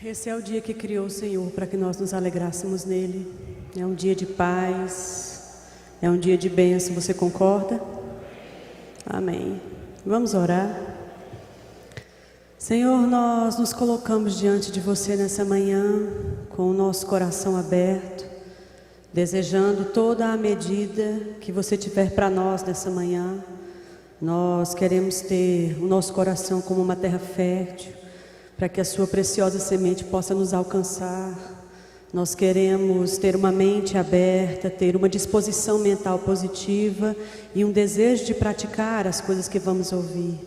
Esse é o dia que criou o Senhor para que nós nos alegrássemos nele. É um dia de paz, é um dia de bênção. Você concorda? Amém. Vamos orar. Senhor, nós nos colocamos diante de você nessa manhã com o nosso coração aberto, desejando toda a medida que você tiver para nós nessa manhã. Nós queremos ter o nosso coração como uma terra fértil, para que a sua preciosa semente possa nos alcançar. Nós queremos ter uma mente aberta, ter uma disposição mental positiva e um desejo de praticar as coisas que vamos ouvir.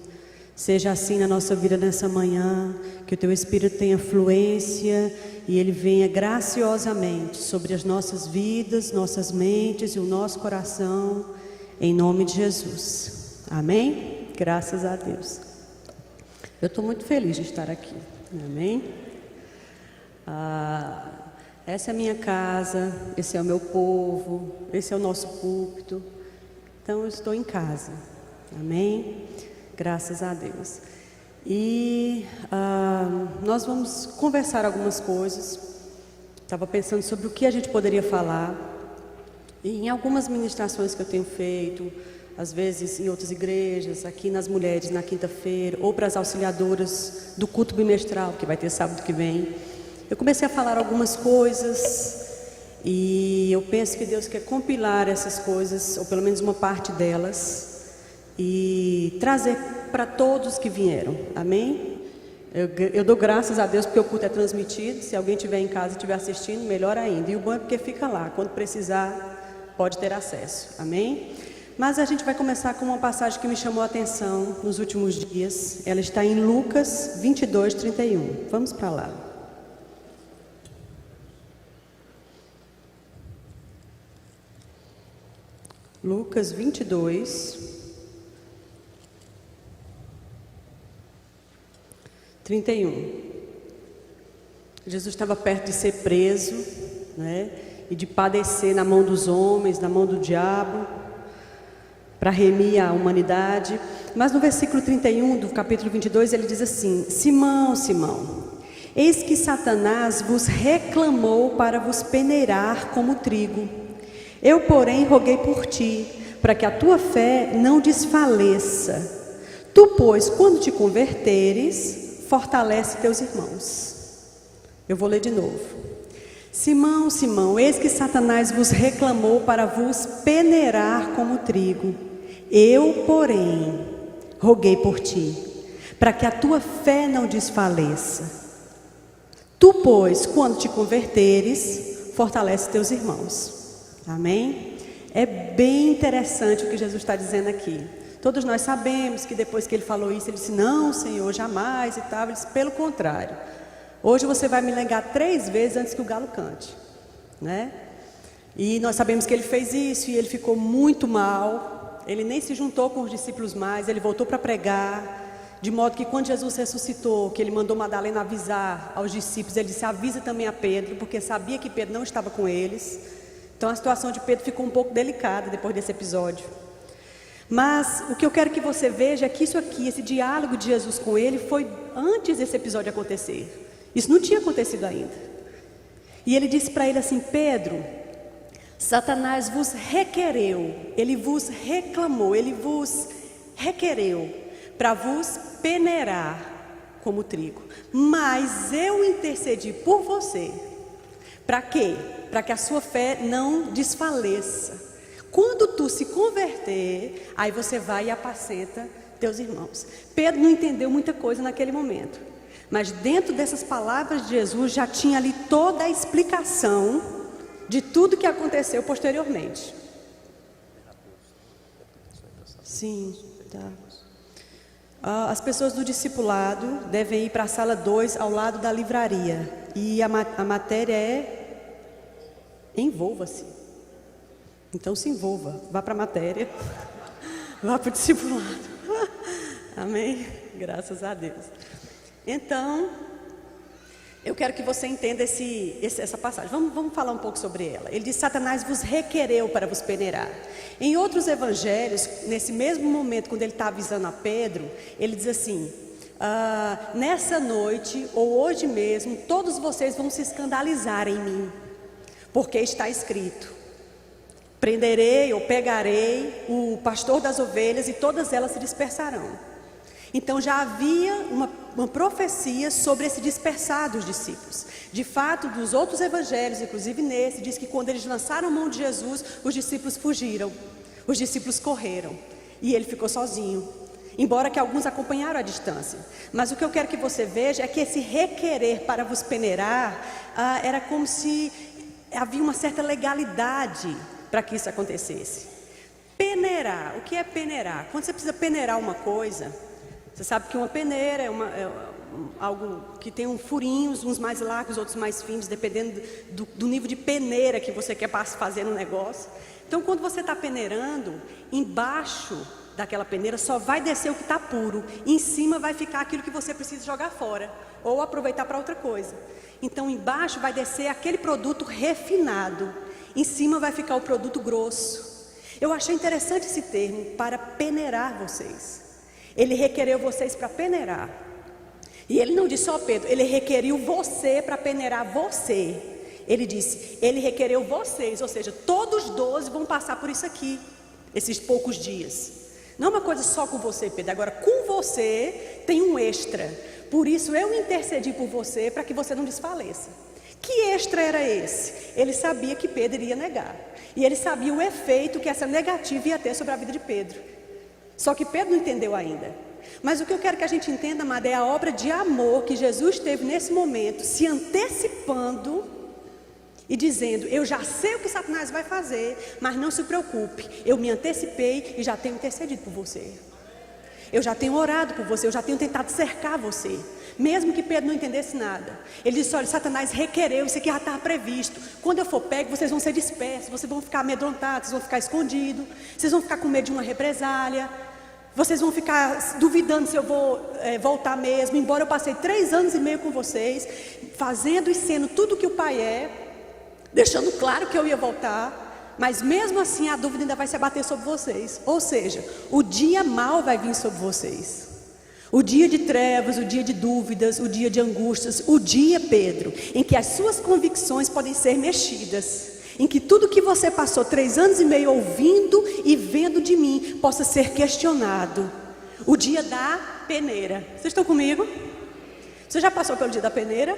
Seja assim na nossa vida nessa manhã, que o Teu Espírito tenha fluência e Ele venha graciosamente sobre as nossas vidas, nossas mentes e o nosso coração, em nome de Jesus. Amém? Graças a Deus. Eu estou muito feliz de estar aqui. Amém? Essa é a minha casa, esse é o meu povo, esse é o nosso púlpito. Então eu estou em casa. Amém? Graças a Deus. E nós vamos conversar algumas coisas. Estava pensando sobre o que a gente poderia falar. E em algumas ministrações que eu tenho feito, às vezes em outras igrejas, aqui nas mulheres na quinta-feira, ou para as auxiliadoras do culto bimestral, que vai ter sábado que vem, eu comecei a falar algumas coisas e eu penso que Deus quer compilar essas coisas, ou pelo menos uma parte delas, e trazer para todos que vieram. Amém? Eu dou graças a Deus porque o culto é transmitido. Se alguém estiver em casa e estiver assistindo, melhor ainda. E o bom é porque fica lá, quando precisar pode ter acesso. Amém? Mas a gente vai começar com uma passagem que me chamou a atenção nos últimos dias. Ela está em Lucas 22, 31. Vamos para lá. Lucas 22, 31. Jesus estava perto de ser preso, né? E de padecer na mão dos homens, na mão do diabo, para remir a humanidade. Mas no versículo 31 do capítulo 22 ele diz assim: Simão, Simão, eis que Satanás vos reclamou para vos peneirar como trigo. Eu, porém, roguei por ti, para que a tua fé não desfaleça. Tu, pois, quando te converteres, fortalece teus irmãos. Eu vou ler de novo. Simão, Simão, eis que Satanás vos reclamou para vos peneirar como trigo. Eu, porém, roguei por ti, para que a tua fé não desfaleça. Tu, pois, quando te converteres, fortalece teus irmãos. Amém? É bem interessante o que Jesus está dizendo aqui. Todos nós sabemos que depois que ele falou isso, ele disse: não, Senhor, jamais e tal. Ele disse: pelo contrário, hoje você vai me negar 3 vezes antes que o galo cante, né? E nós sabemos que ele fez isso e ele ficou muito mal. Ele nem se juntou com os discípulos mais, ele voltou para pregar, de modo que quando Jesus ressuscitou, que ele mandou Madalena avisar aos discípulos, ele disse: avisa também a Pedro, porque sabia que Pedro não estava com eles. Então a situação de Pedro ficou um pouco delicada depois desse episódio. Mas o que eu quero que você veja é que isso aqui, esse diálogo de Jesus com ele, foi antes desse episódio acontecer. Isso não tinha acontecido ainda. E ele disse para ele assim: Pedro, Satanás vos requereu, ele vos reclamou, ele vos requereu para vos peneirar como trigo. Mas eu intercedi por você. Para quê? Para que a sua fé não desfaleça. Quando tu se converter, aí você vai e apacenta teus irmãos. Pedro não entendeu muita coisa naquele momento. Mas dentro dessas palavras de Jesus já tinha ali toda a explicação de tudo que aconteceu posteriormente. Sim, tá. As pessoas do discipulado devem ir para a sala 2 ao lado da livraria. E a matéria é envolva-se. Então se envolva, vá para a matéria, vá para o discipulado. Amém? Graças a Deus. Então, eu quero que você entenda essa passagem. Vamos falar um pouco sobre ela. Ele diz: Satanás vos requereu para vos peneirar. Em outros evangelhos, nesse mesmo momento, quando ele está avisando a Pedro, ele diz assim: nessa noite, ou hoje mesmo, todos vocês vão se escandalizar em mim, porque está escrito: prenderei ou pegarei o pastor das ovelhas e todas elas se dispersarão. Então já havia uma profecia sobre esse dispersar dos discípulos. De fato, dos outros evangelhos, inclusive nesse, diz que quando eles lançaram mão de Jesus, os discípulos fugiram, os discípulos correram, e ele ficou sozinho, embora que alguns acompanharam à distância. Mas o que eu quero que você veja é que esse requerer para vos peneirar, era como se havia uma certa legalidade para que isso acontecesse. Peneirar, o que é peneirar? Quando você precisa peneirar uma coisa, você sabe que uma peneira é algo que tem furinhos, uns mais largos, outros mais finos, dependendo do nível de peneira que você quer fazer no negócio. Então, quando você está peneirando, embaixo daquela peneira só vai descer o que está puro, em cima vai ficar aquilo que você precisa jogar fora, ou aproveitar para outra coisa. Então, embaixo vai descer aquele produto refinado, em cima vai ficar o produto grosso. Eu achei interessante esse termo, para peneirar vocês. Ele requereu vocês para peneirar. E ele não disse só Pedro, ele requeriu você para peneirar você. Ele disse, ele requereu vocês, ou seja, todos 12 vão passar por isso aqui, esses poucos dias. Não é uma coisa só com você, Pedro, agora com você tem um extra. Por isso eu intercedi por você, para que você não desfaleça. Que extra era esse? Ele sabia que Pedro iria negar. E ele sabia o efeito que essa negativa ia ter sobre a vida de Pedro. Só que Pedro não entendeu ainda. Mas o que eu quero que a gente entenda, amada, é a obra de amor que Jesus teve nesse momento, se antecipando e dizendo: eu já sei o que Satanás vai fazer, mas não se preocupe, eu me antecipei e já tenho intercedido por você. Eu já tenho orado por você, eu já tenho tentado cercar você. Mesmo que Pedro não entendesse nada. Ele disse: olha, Satanás requereu, isso aqui já estava previsto. Quando eu for pego, vocês vão ser dispersos, vocês vão ficar amedrontados, vocês vão ficar escondidos, vocês vão ficar com medo de uma represália, vocês vão ficar duvidando se eu vou voltar mesmo. Embora eu passei 3 anos e meio com vocês, fazendo e sendo tudo que o Pai é, deixando claro que eu ia voltar. Mas mesmo assim a dúvida ainda vai se abater sobre vocês. Ou seja, o dia mau vai vir sobre vocês. O dia de trevas, o dia de dúvidas, o dia de angústias. O dia, Pedro, em que as suas convicções podem ser mexidas. Em que tudo que você passou 3 anos e meio ouvindo e vendo de mim possa ser questionado. O dia da peneira. Vocês estão comigo? Você já passou pelo dia da peneira?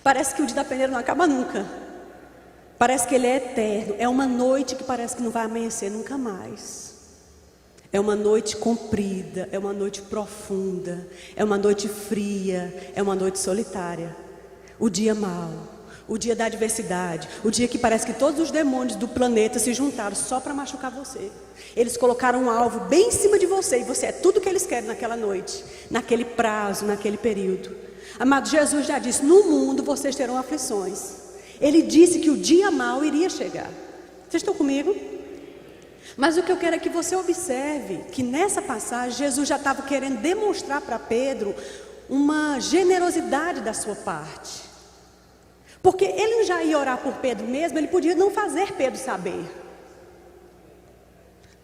Parece que o dia da peneira não acaba nunca. Parece que ele é eterno. É uma noite que parece que não vai amanhecer nunca mais. É uma noite comprida, é uma noite profunda, é uma noite fria, é uma noite solitária. O dia mau, o dia da adversidade, o dia que parece que todos os demônios do planeta se juntaram só para machucar você. Eles colocaram um alvo bem em cima de você, e você é tudo que eles querem naquela noite, naquele prazo, naquele período. Amado, Jesus já disse: no mundo vocês terão aflições. Ele disse que o dia mau iria chegar. Vocês estão comigo? Mas o que eu quero é que você observe que nessa passagem Jesus já estava querendo demonstrar para Pedro uma generosidade da sua parte. Porque ele não já ia orar por Pedro mesmo, ele podia não fazer Pedro saber.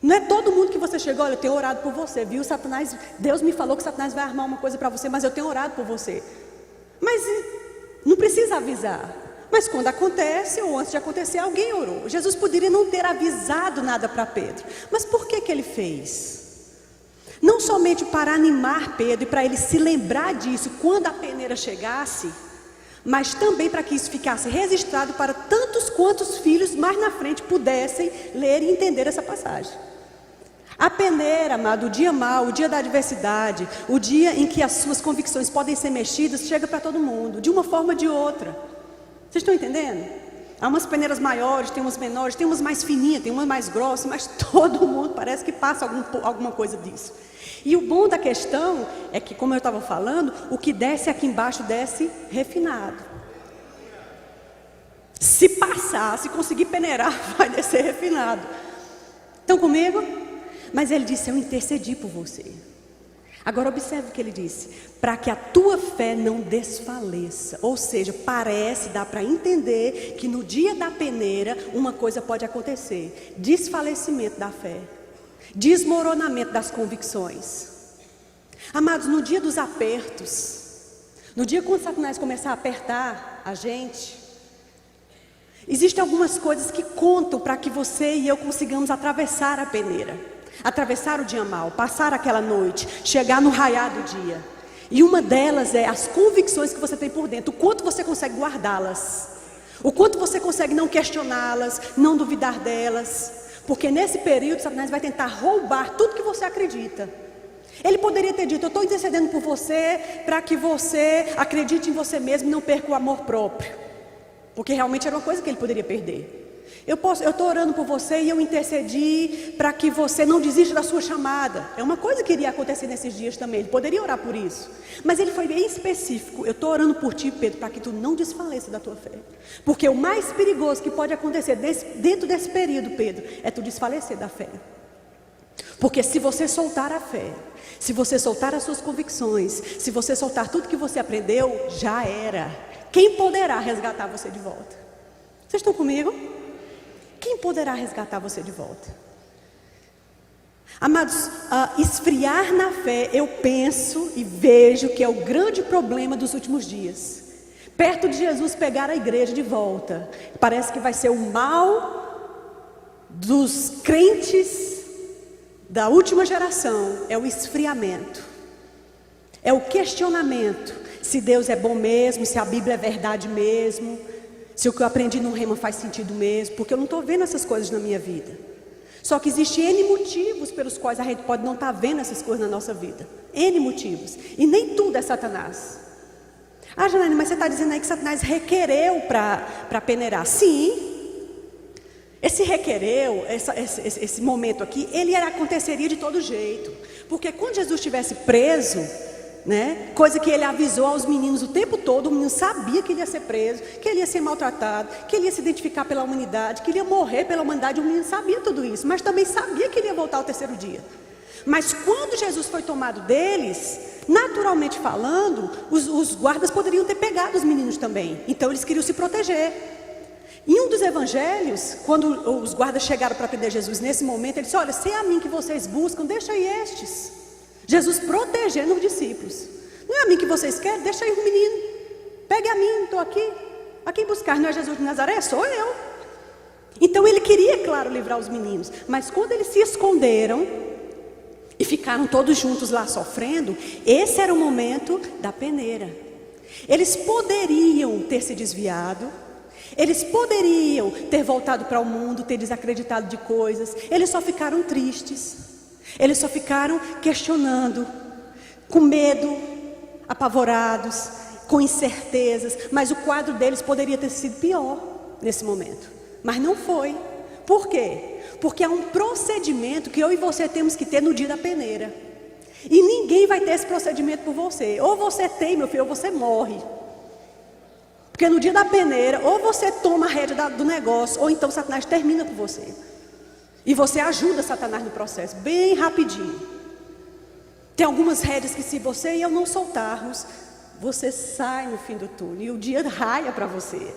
Não é todo mundo que você chegou: olha, eu tenho orado por você, viu, Satanás, Deus me falou que Satanás vai armar uma coisa para você, mas eu tenho orado por você. Mas não precisa avisar. Mas quando acontece, ou antes de acontecer, alguém orou. Jesus poderia não ter avisado nada para Pedro. Mas por que ele fez? Não somente para animar Pedro e para ele se lembrar disso quando a peneira chegasse, mas também para que isso ficasse registrado para tantos quantos filhos mais na frente pudessem ler e entender essa passagem. A peneira, amado, o dia mau, o dia da adversidade, o dia em que as suas convicções podem ser mexidas, chega para todo mundo, de uma forma ou de outra. Vocês estão entendendo? Há umas peneiras maiores, tem umas menores, tem umas mais fininhas, tem umas mais grossas, mas todo mundo parece que passa alguma coisa disso. E o bom da questão é que, como eu estava falando, o que desce aqui embaixo desce refinado. Se passar, se conseguir peneirar, vai descer refinado. Estão comigo? Mas ele disse: eu intercedi por você. Agora observe o que ele disse: para que a tua fé não desfaleça. Ou seja, dá para entender que no dia da peneira uma coisa pode acontecer: desfalecimento da fé, desmoronamento das convicções. Amados, no dia dos apertos, no dia quando Satanás começar a apertar a gente, existem algumas coisas que contam para que você e eu consigamos atravessar a peneira, atravessar o dia mau, passar aquela noite, chegar no raiar do dia. E uma delas é as convicções que você tem por dentro, o quanto você consegue guardá-las, o quanto você consegue não questioná-las, não duvidar delas. Porque nesse período Satanás vai tentar roubar tudo que você acredita. Ele poderia ter dito: eu estou intercedendo por você para que você acredite em você mesmo e não perca o amor próprio. Porque realmente era uma coisa que ele poderia perder. Eu estou orando por você e eu intercedi para que você não desista da sua chamada. É uma coisa que iria acontecer nesses dias também. Ele poderia orar por isso. Mas ele foi bem específico: eu estou orando por ti, Pedro, para que tu não desfaleça da tua fé. Porque o mais perigoso que pode acontecer dentro desse período, Pedro, é tu desfalecer da fé. Porque se você soltar a fé, se você soltar as suas convicções, se você soltar tudo que você aprendeu, já era. Quem poderá resgatar você de volta? Vocês estão comigo? Quem poderá resgatar você de volta? Amados, esfriar na fé, eu penso e vejo que é o grande problema dos últimos dias. Perto de Jesus pegar a igreja de volta, parece que vai ser o mal dos crentes da última geração, é o esfriamento, é o questionamento, se Deus é bom mesmo, se a Bíblia é verdade mesmo, se o que eu aprendi no Rema faz sentido mesmo, porque eu não estou vendo essas coisas na minha vida. Só que existem N motivos pelos quais a gente pode não estar vendo essas coisas na nossa vida, N motivos, e nem tudo é Satanás. Ah, Janaína, mas você está dizendo aí que Satanás requereu para peneirar. Sim. Esse requereu, esse momento aqui, ele aconteceria de todo jeito. Porque quando Jesus estivesse preso, né, coisa que ele avisou aos meninos o tempo todo, o menino sabia que ele ia ser preso, que ele ia ser maltratado, que ele ia se identificar pela humanidade, que ele ia morrer pela humanidade. O menino sabia tudo isso, mas também sabia que ele ia voltar ao terceiro dia. Mas quando Jesus foi tomado deles, naturalmente falando, os guardas poderiam ter pegado os meninos também. Então eles queriam se proteger. Em um dos evangelhos, quando os guardas chegaram para prender Jesus, nesse momento, ele disse: olha, se é a mim que vocês buscam, deixa aí estes. Jesus protegendo os discípulos. Não é a mim que vocês querem? Deixa aí o menino. Pegue a mim, estou aqui. A quem buscar? Não é Jesus de Nazaré? Sou eu. Então ele queria, claro, livrar os meninos. Mas quando eles se esconderam e ficaram todos juntos lá sofrendo, esse era o momento da peneira. Eles poderiam ter se desviado, eles poderiam ter voltado para o mundo, ter desacreditado de coisas. Eles só ficaram tristes, eles só ficaram questionando, com medo, apavorados, com incertezas. Mas o quadro deles poderia ter sido pior nesse momento, mas não foi. Por quê? Porque há um procedimento que eu e você temos que ter no dia da peneira. E ninguém vai ter esse procedimento por você. Ou você tem, meu filho, ou você morre. Porque no dia da peneira, ou você toma a rédea do negócio, ou então Satanás termina por você. E você ajuda Satanás no processo, bem rapidinho. Tem algumas rédeas que, se você e eu não soltarmos, você sai no fim do túnel. E o dia raia para você.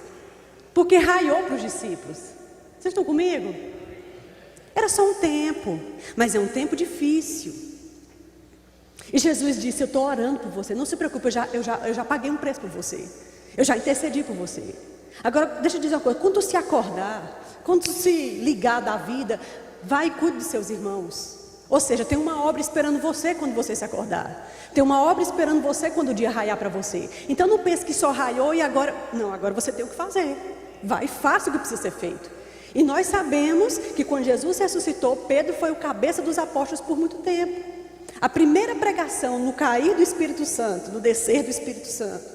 Porque raiou para os discípulos. Vocês estão comigo? Era só um tempo, mas é um tempo difícil. E Jesus disse: eu estou orando por você, não se preocupe, eu já paguei um preço por você. Eu já intercedi por você. Agora, deixa eu dizer uma coisa: quando tu se acordar, quando tu se ligar da vida, vai e cuide de seus irmãos. Ou seja, tem uma obra esperando você quando você se acordar. Tem uma obra esperando você quando o dia raiar para você. Então não pense que só raiou e agora... Não, agora você tem o que fazer. Vai e faça o que precisa ser feito. E nós sabemos que quando Jesus ressuscitou, Pedro foi o cabeça dos apóstolos por muito tempo. A primeira pregação no cair do Espírito Santo, no descer do Espírito Santo,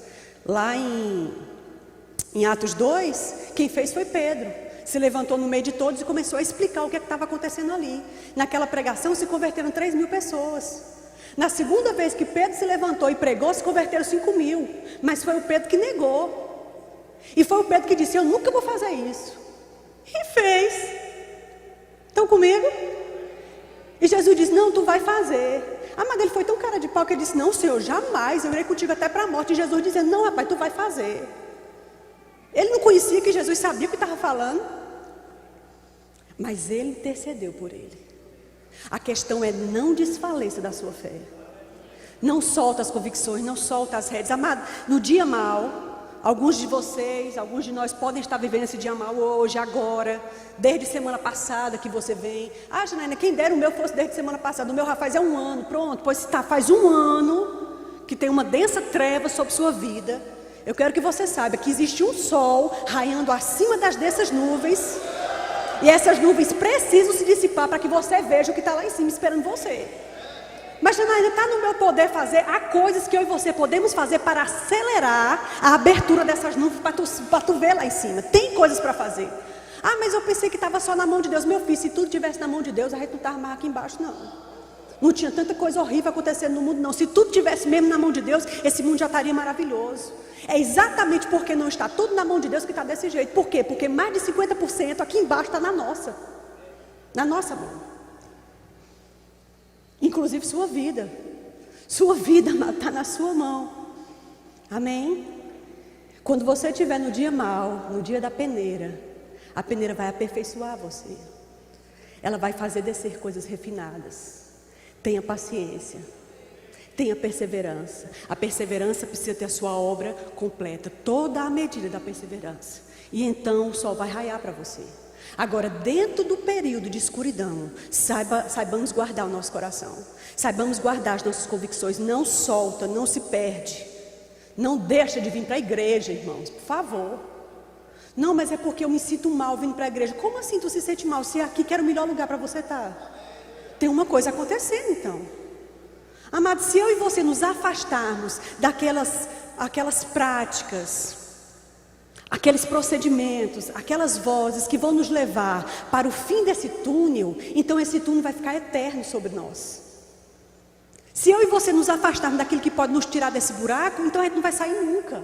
lá em Atos 2, quem fez foi Pedro. Se levantou no meio de todos e começou a explicar o que estava acontecendo ali. Naquela pregação se converteram 3.000 pessoas. Na segunda vez que Pedro se levantou e pregou, se converteram 5.000. Mas foi o Pedro que negou. E foi o Pedro que disse: eu nunca vou fazer isso. E fez. Estão comigo? E Jesus disse: não, tu vai fazer. Ah, mas ele foi tão cara de pau que ele disse: não, Senhor, jamais, eu irei contigo até para a morte. E Jesus dizendo: não, rapaz, tu vai fazer. Ele não conhecia que Jesus sabia o que estava falando, mas ele intercedeu por ele. A questão é: não desfaleça da sua fé. Não solta as convicções, não solta as redes. Amado, no dia mau, alguns de vocês, alguns de nós podem estar vivendo esse dia mau hoje, agora, desde semana passada que você vem. Ah, Janaína, quem dera o meu fosse desde semana passada. O meu, Rafael, é 1 ano. Pronto, pois está, faz 1 ano que tem uma densa treva sobre sua vida. Eu quero que você saiba que existe um sol raiando acima das dessas nuvens. E essas nuvens precisam se dissipar para que você veja o que está lá em cima esperando você. Mas, Janaína, está no meu poder fazer. Há coisas que eu e você podemos fazer para acelerar a abertura dessas nuvens para tu ver lá em cima. Tem coisas para fazer. Ah, mas eu pensei que estava só na mão de Deus. Meu filho, se tudo estivesse na mão de Deus, a gente não estava mais aqui embaixo, não. Não tinha tanta coisa horrível acontecendo no mundo, não. Se tudo estivesse mesmo na mão de Deus, esse mundo já estaria maravilhoso. É exatamente porque não está tudo na mão de Deus que está desse jeito. Por quê? Porque mais de 50% aqui embaixo está na nossa. Na nossa mão. Inclusive sua vida. Sua vida está na sua mão. Amém? Quando você estiver no dia mau, no dia da peneira, a peneira vai aperfeiçoar você. Ela vai fazer descer coisas refinadas. Tenha paciência. Tenha perseverança. A perseverança precisa ter a sua obra completa. Toda a medida da perseverança. E então o sol vai raiar para você. Agora, dentro do período de escuridão, saibamos guardar o nosso coração. Saibamos guardar as nossas convicções. Não solta, não se perde. Não deixa de vir para a igreja, irmãos, por favor. Não, mas é porque eu me sinto mal vindo para a igreja. Como assim tu se sente mal? Se aqui que era o melhor lugar para você estar. Tem uma coisa acontecendo então. Amado, se eu e você nos afastarmos aquelas práticas, aqueles procedimentos, aquelas vozes que vão nos levar para o fim desse túnel, então esse túnel vai ficar eterno sobre nós. Se eu e você nos afastarmos daquilo que pode nos tirar desse buraco, então a gente não vai sair nunca.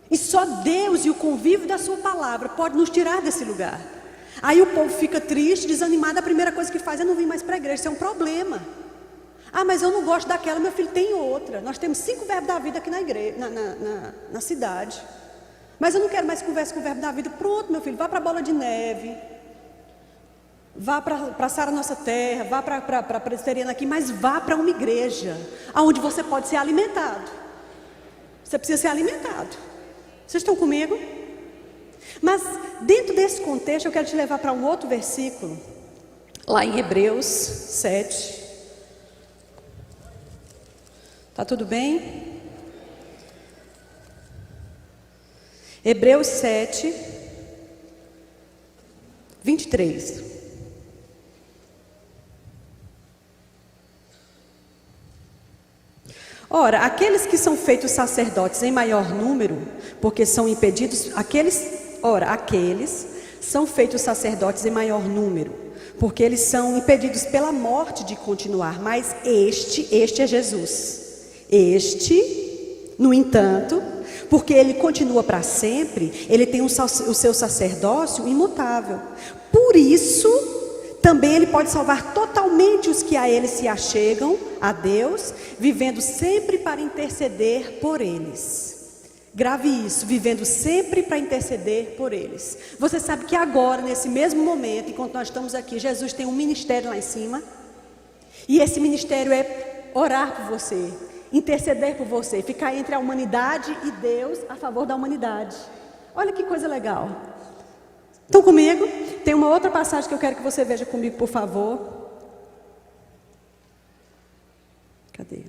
E só Deus e o convívio da sua palavra pode nos tirar desse lugar. Aí o povo fica triste, desanimado, a primeira coisa que faz é não vir mais para a igreja. Isso é um problema. Ah, mas eu não gosto daquela, meu filho, tem outra. Nós temos 5 verbos da vida aqui na igreja, na cidade. Mas eu não quero mais conversa com o verbo da vida. Pronto, meu filho, vá para a Bola de Neve. Vá para Sara Nossa Terra, vá para a presbiteriana aqui, mas vá para uma igreja, onde você pode ser alimentado. Você precisa ser alimentado. Vocês estão comigo? Mas dentro desse contexto eu quero te levar para um outro versículo. Lá em Hebreus 7. Tá tudo bem? Hebreus 7, 23. Ora, aqueles que são feitos sacerdotes em maior número, porque são impedidos, aqueles são feitos sacerdotes em maior número, porque eles são impedidos pela morte de continuar, mas este é Jesus. Este, no entanto, porque ele continua para sempre, ele tem o seu sacerdócio imutável. Por isso, também ele pode salvar totalmente os que a ele se achegam, a Deus, vivendo sempre para interceder por eles. Grave isso, vivendo sempre para interceder por eles. Você sabe que agora, nesse mesmo momento, enquanto nós estamos aqui, Jesus tem um ministério lá em cima. E esse ministério é orar por você, interceder por você, ficar entre a humanidade e Deus a favor da humanidade. Olha que coisa legal. Estão comigo? Tem uma outra passagem que eu quero que você veja comigo, por favor. Cadê?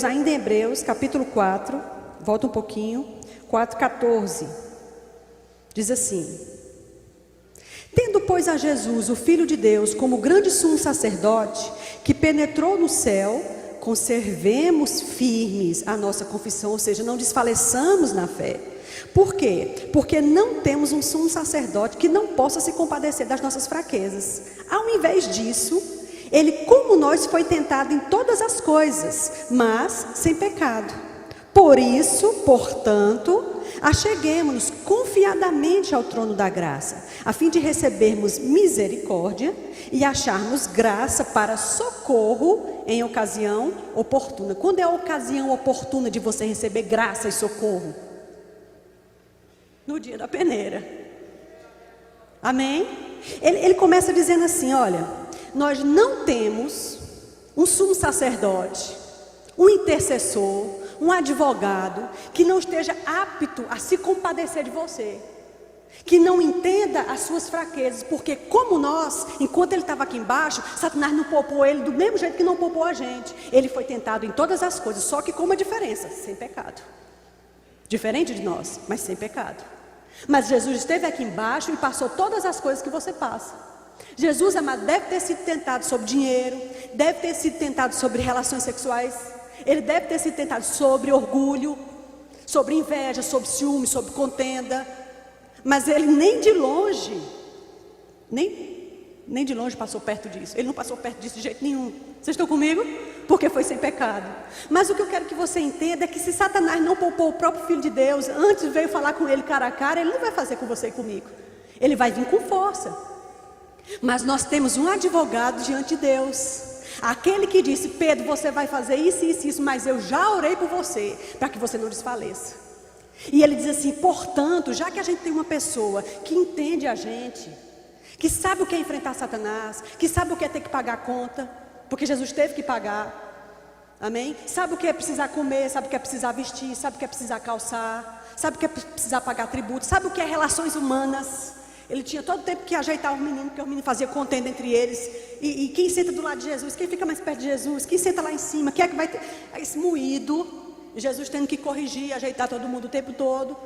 Ainda em Hebreus, capítulo 4, volta um pouquinho, 4:14. Diz assim: tendo, pois, a Jesus, o Filho de Deus, como grande sumo sacerdote, que penetrou no céu, conservemos firmes a nossa confissão, ou seja, não desfaleçamos na fé. Por quê? Porque não temos um sumo sacerdote que não possa se compadecer das nossas fraquezas. Ao invés disso, ele, como nós, foi tentado em todas as coisas, mas sem pecado. Por isso, portanto, acheguemo-nos confiadamente ao trono da graça, a fim de recebermos misericórdia e acharmos graça para socorro em ocasião oportuna. Quando é a ocasião oportuna de você receber graça e socorro? No dia da peneira. Amém? Ele começa dizendo assim: olha, nós não temos um sumo sacerdote, um intercessor, um advogado que não esteja apto a se compadecer de você, que não entenda as suas fraquezas, porque como nós, enquanto ele estava aqui embaixo, Satanás não poupou ele do mesmo jeito que não poupou a gente. Ele foi tentado em todas as coisas, só que com uma diferença: sem pecado. Diferente de nós, mas sem pecado. Mas Jesus esteve aqui embaixo e passou todas as coisas que você passa. Jesus, amado, deve ter sido tentado sobre dinheiro, deve ter sido tentado sobre relações sexuais, ele deve ter sido tentado sobre orgulho, sobre inveja, sobre ciúme, sobre contenda. Mas ele nem de longe passou perto disso. Ele não passou perto disso de jeito nenhum. Vocês estão comigo? Porque foi sem pecado. Mas o que eu quero que você entenda é que se Satanás não poupou o próprio Filho de Deus, antes veio falar com ele cara a cara, ele não vai fazer com você e comigo. Ele vai vir com força. Mas nós temos um advogado diante de Deus. Aquele que disse: Pedro, você vai fazer isso, isso, isso, mas eu já orei por você, para que você não desfaleça. E ele diz assim: portanto, já que a gente tem uma pessoa que entende a gente, que sabe o que é enfrentar Satanás, que sabe o que é ter que pagar a conta, porque Jesus teve que pagar, amém? Sabe o que é precisar comer, sabe o que é precisar vestir, sabe o que é precisar calçar, sabe o que é precisar pagar tributo, sabe o que é relações humanas. Ele tinha todo o tempo que ajeitar os meninos, porque os meninos faziam contenda entre eles. E quem senta do lado de Jesus, quem fica mais perto de Jesus, quem senta lá em cima, quem é que vai ter esse moído, Jesus tendo que corrigir, ajeitar todo mundo o tempo todo.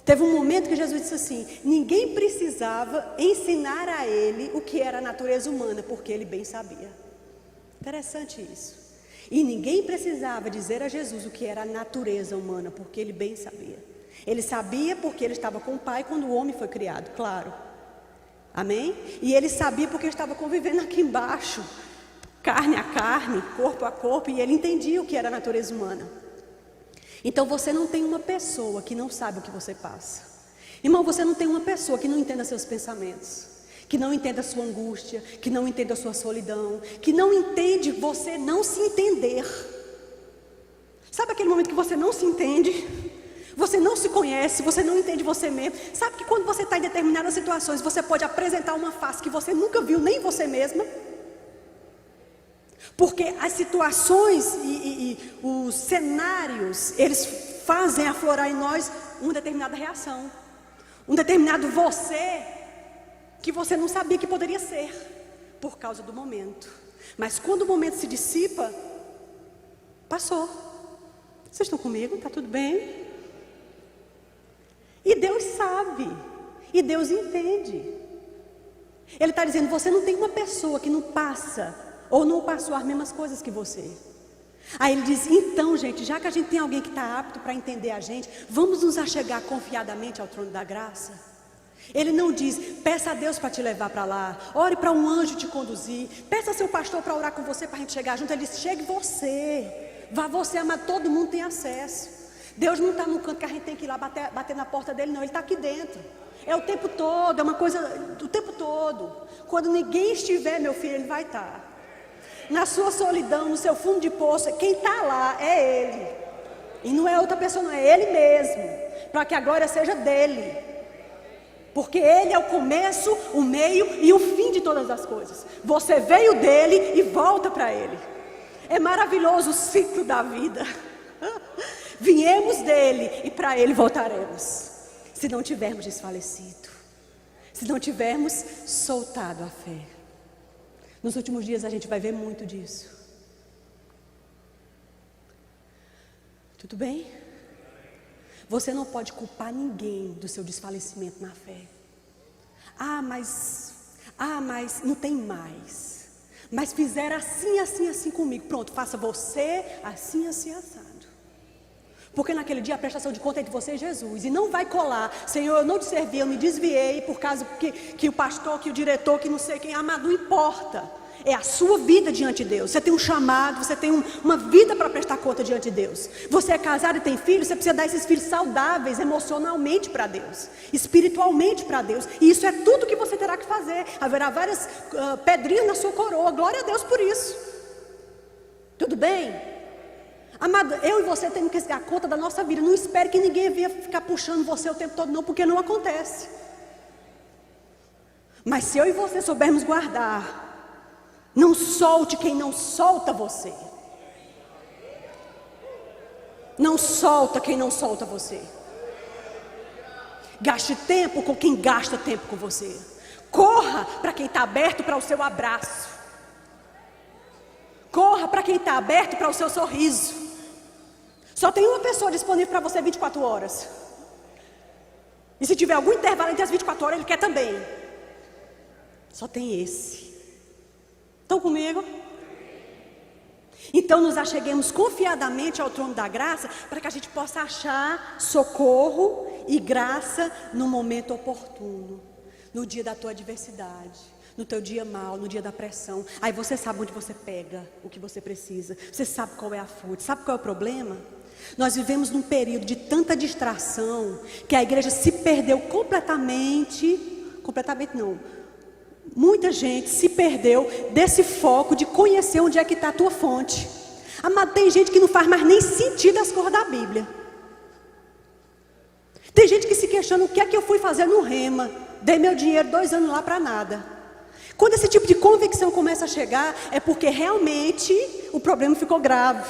Teve um momento que Jesus disse assim: ninguém precisava ensinar a ele o que era a natureza humana, porque ele bem sabia. Interessante isso. E ninguém precisava dizer a Jesus o que era a natureza humana, porque ele bem sabia. Ele sabia porque ele estava com o Pai quando o homem foi criado, claro. Amém? E ele sabia porque estava convivendo aqui embaixo, carne a carne, corpo a corpo, e ele entendia o que era a natureza humana. Então você não tem uma pessoa que não sabe o que você passa. Irmão, você não tem uma pessoa que não entenda seus pensamentos, que não entenda a sua angústia, que não entenda a sua solidão, que não entende você não se entender. Sabe aquele momento que você não se entende? Você não se conhece, você não entende você mesmo. Sabe que quando você está em determinadas situações, você pode apresentar uma face que você nunca viu, nem você mesma? Porque as situações e os cenários, eles fazem aflorar em nós uma determinada reação. Um determinado você, que você não sabia que poderia ser, por causa do momento. Mas quando o momento se dissipa, passou. Vocês estão comigo? Está tudo bem? E Deus sabe, e Deus entende. Ele está dizendo: você não tem uma pessoa que não passa, ou não passou as mesmas coisas que você. Aí ele diz: então, gente, já que a gente tem alguém que está apto para entender a gente, vamos nos achegar confiadamente ao trono da graça. Ele não diz: peça a Deus para te levar para lá, ore para um anjo te conduzir, peça a seu pastor para orar com você para a gente chegar junto. Ele diz: chegue você, vá você, amado, todo mundo tem acesso. Deus não está no canto que a gente tem que ir lá bater na porta dele, não. Ele está aqui dentro. É o tempo todo, é uma coisa do tempo todo. Quando ninguém estiver, meu filho, ele vai estar. Na sua solidão, no seu fundo de poço, quem está lá é ele. E não é outra pessoa, não, é ele mesmo. Para que a glória seja dele. Porque ele é o começo, o meio e o fim de todas as coisas. Você veio dele e volta para ele. É maravilhoso o ciclo da vida. Viemos dele e para ele voltaremos. Se não tivermos desfalecido, se não tivermos soltado a fé. Nos últimos dias a gente vai ver muito disso. Tudo bem? Você não pode culpar ninguém do seu desfalecimento na fé. Mas não tem mais. Mas fizeram assim, assim, assim comigo. Pronto, faça você assim, assim, assado. Porque naquele dia a prestação de conta é de você e Jesus. E não vai colar: Senhor, eu não te servi, eu me desviei por causa que o pastor, que o diretor, que não sei quem. Mas não importa. É a sua vida diante de Deus. Você tem um chamado, você tem uma vida para prestar conta diante de Deus. Você é casado e tem filhos, você precisa dar esses filhos saudáveis emocionalmente para Deus, espiritualmente para Deus. E isso é tudo que você terá que fazer. Haverá várias pedrinhas na sua coroa. Glória a Deus por isso. Tudo bem? Amado, eu e você temos que dar conta da nossa vida. Não espere que ninguém venha ficar puxando você o tempo todo, não, porque não acontece. Mas se eu e você soubermos guardar Não solte quem não solta você. Não solta quem não solta você. Gaste tempo com quem gasta tempo com você. Corra para quem está aberto para o seu abraço. Corra para quem está aberto para o seu sorriso. Só tem uma pessoa disponível para você 24 horas. E se tiver algum intervalo entre as 24 horas, ele quer também. Só tem esse. Estão comigo? Então nos acheguemos confiadamente ao trono da graça, para que a gente possa achar socorro e graça no momento oportuno, no dia da tua adversidade, no teu dia mau, no dia da pressão. Aí você sabe onde você pega o que você precisa, você sabe qual é a fonte, sabe qual é o problema? Nós vivemos num período de tanta distração, que a igreja se perdeu completamente não. Muita gente se perdeu desse foco de conhecer onde é que está a tua fonte. Amado, tem gente que não faz mais nem sentido as cores da Bíblia. Tem gente que se questiona: o que é que eu fui fazer no Rema? Dei meu dinheiro 2 anos lá para nada. Quando esse tipo de convicção começa a chegar, é porque realmente o problema ficou grave.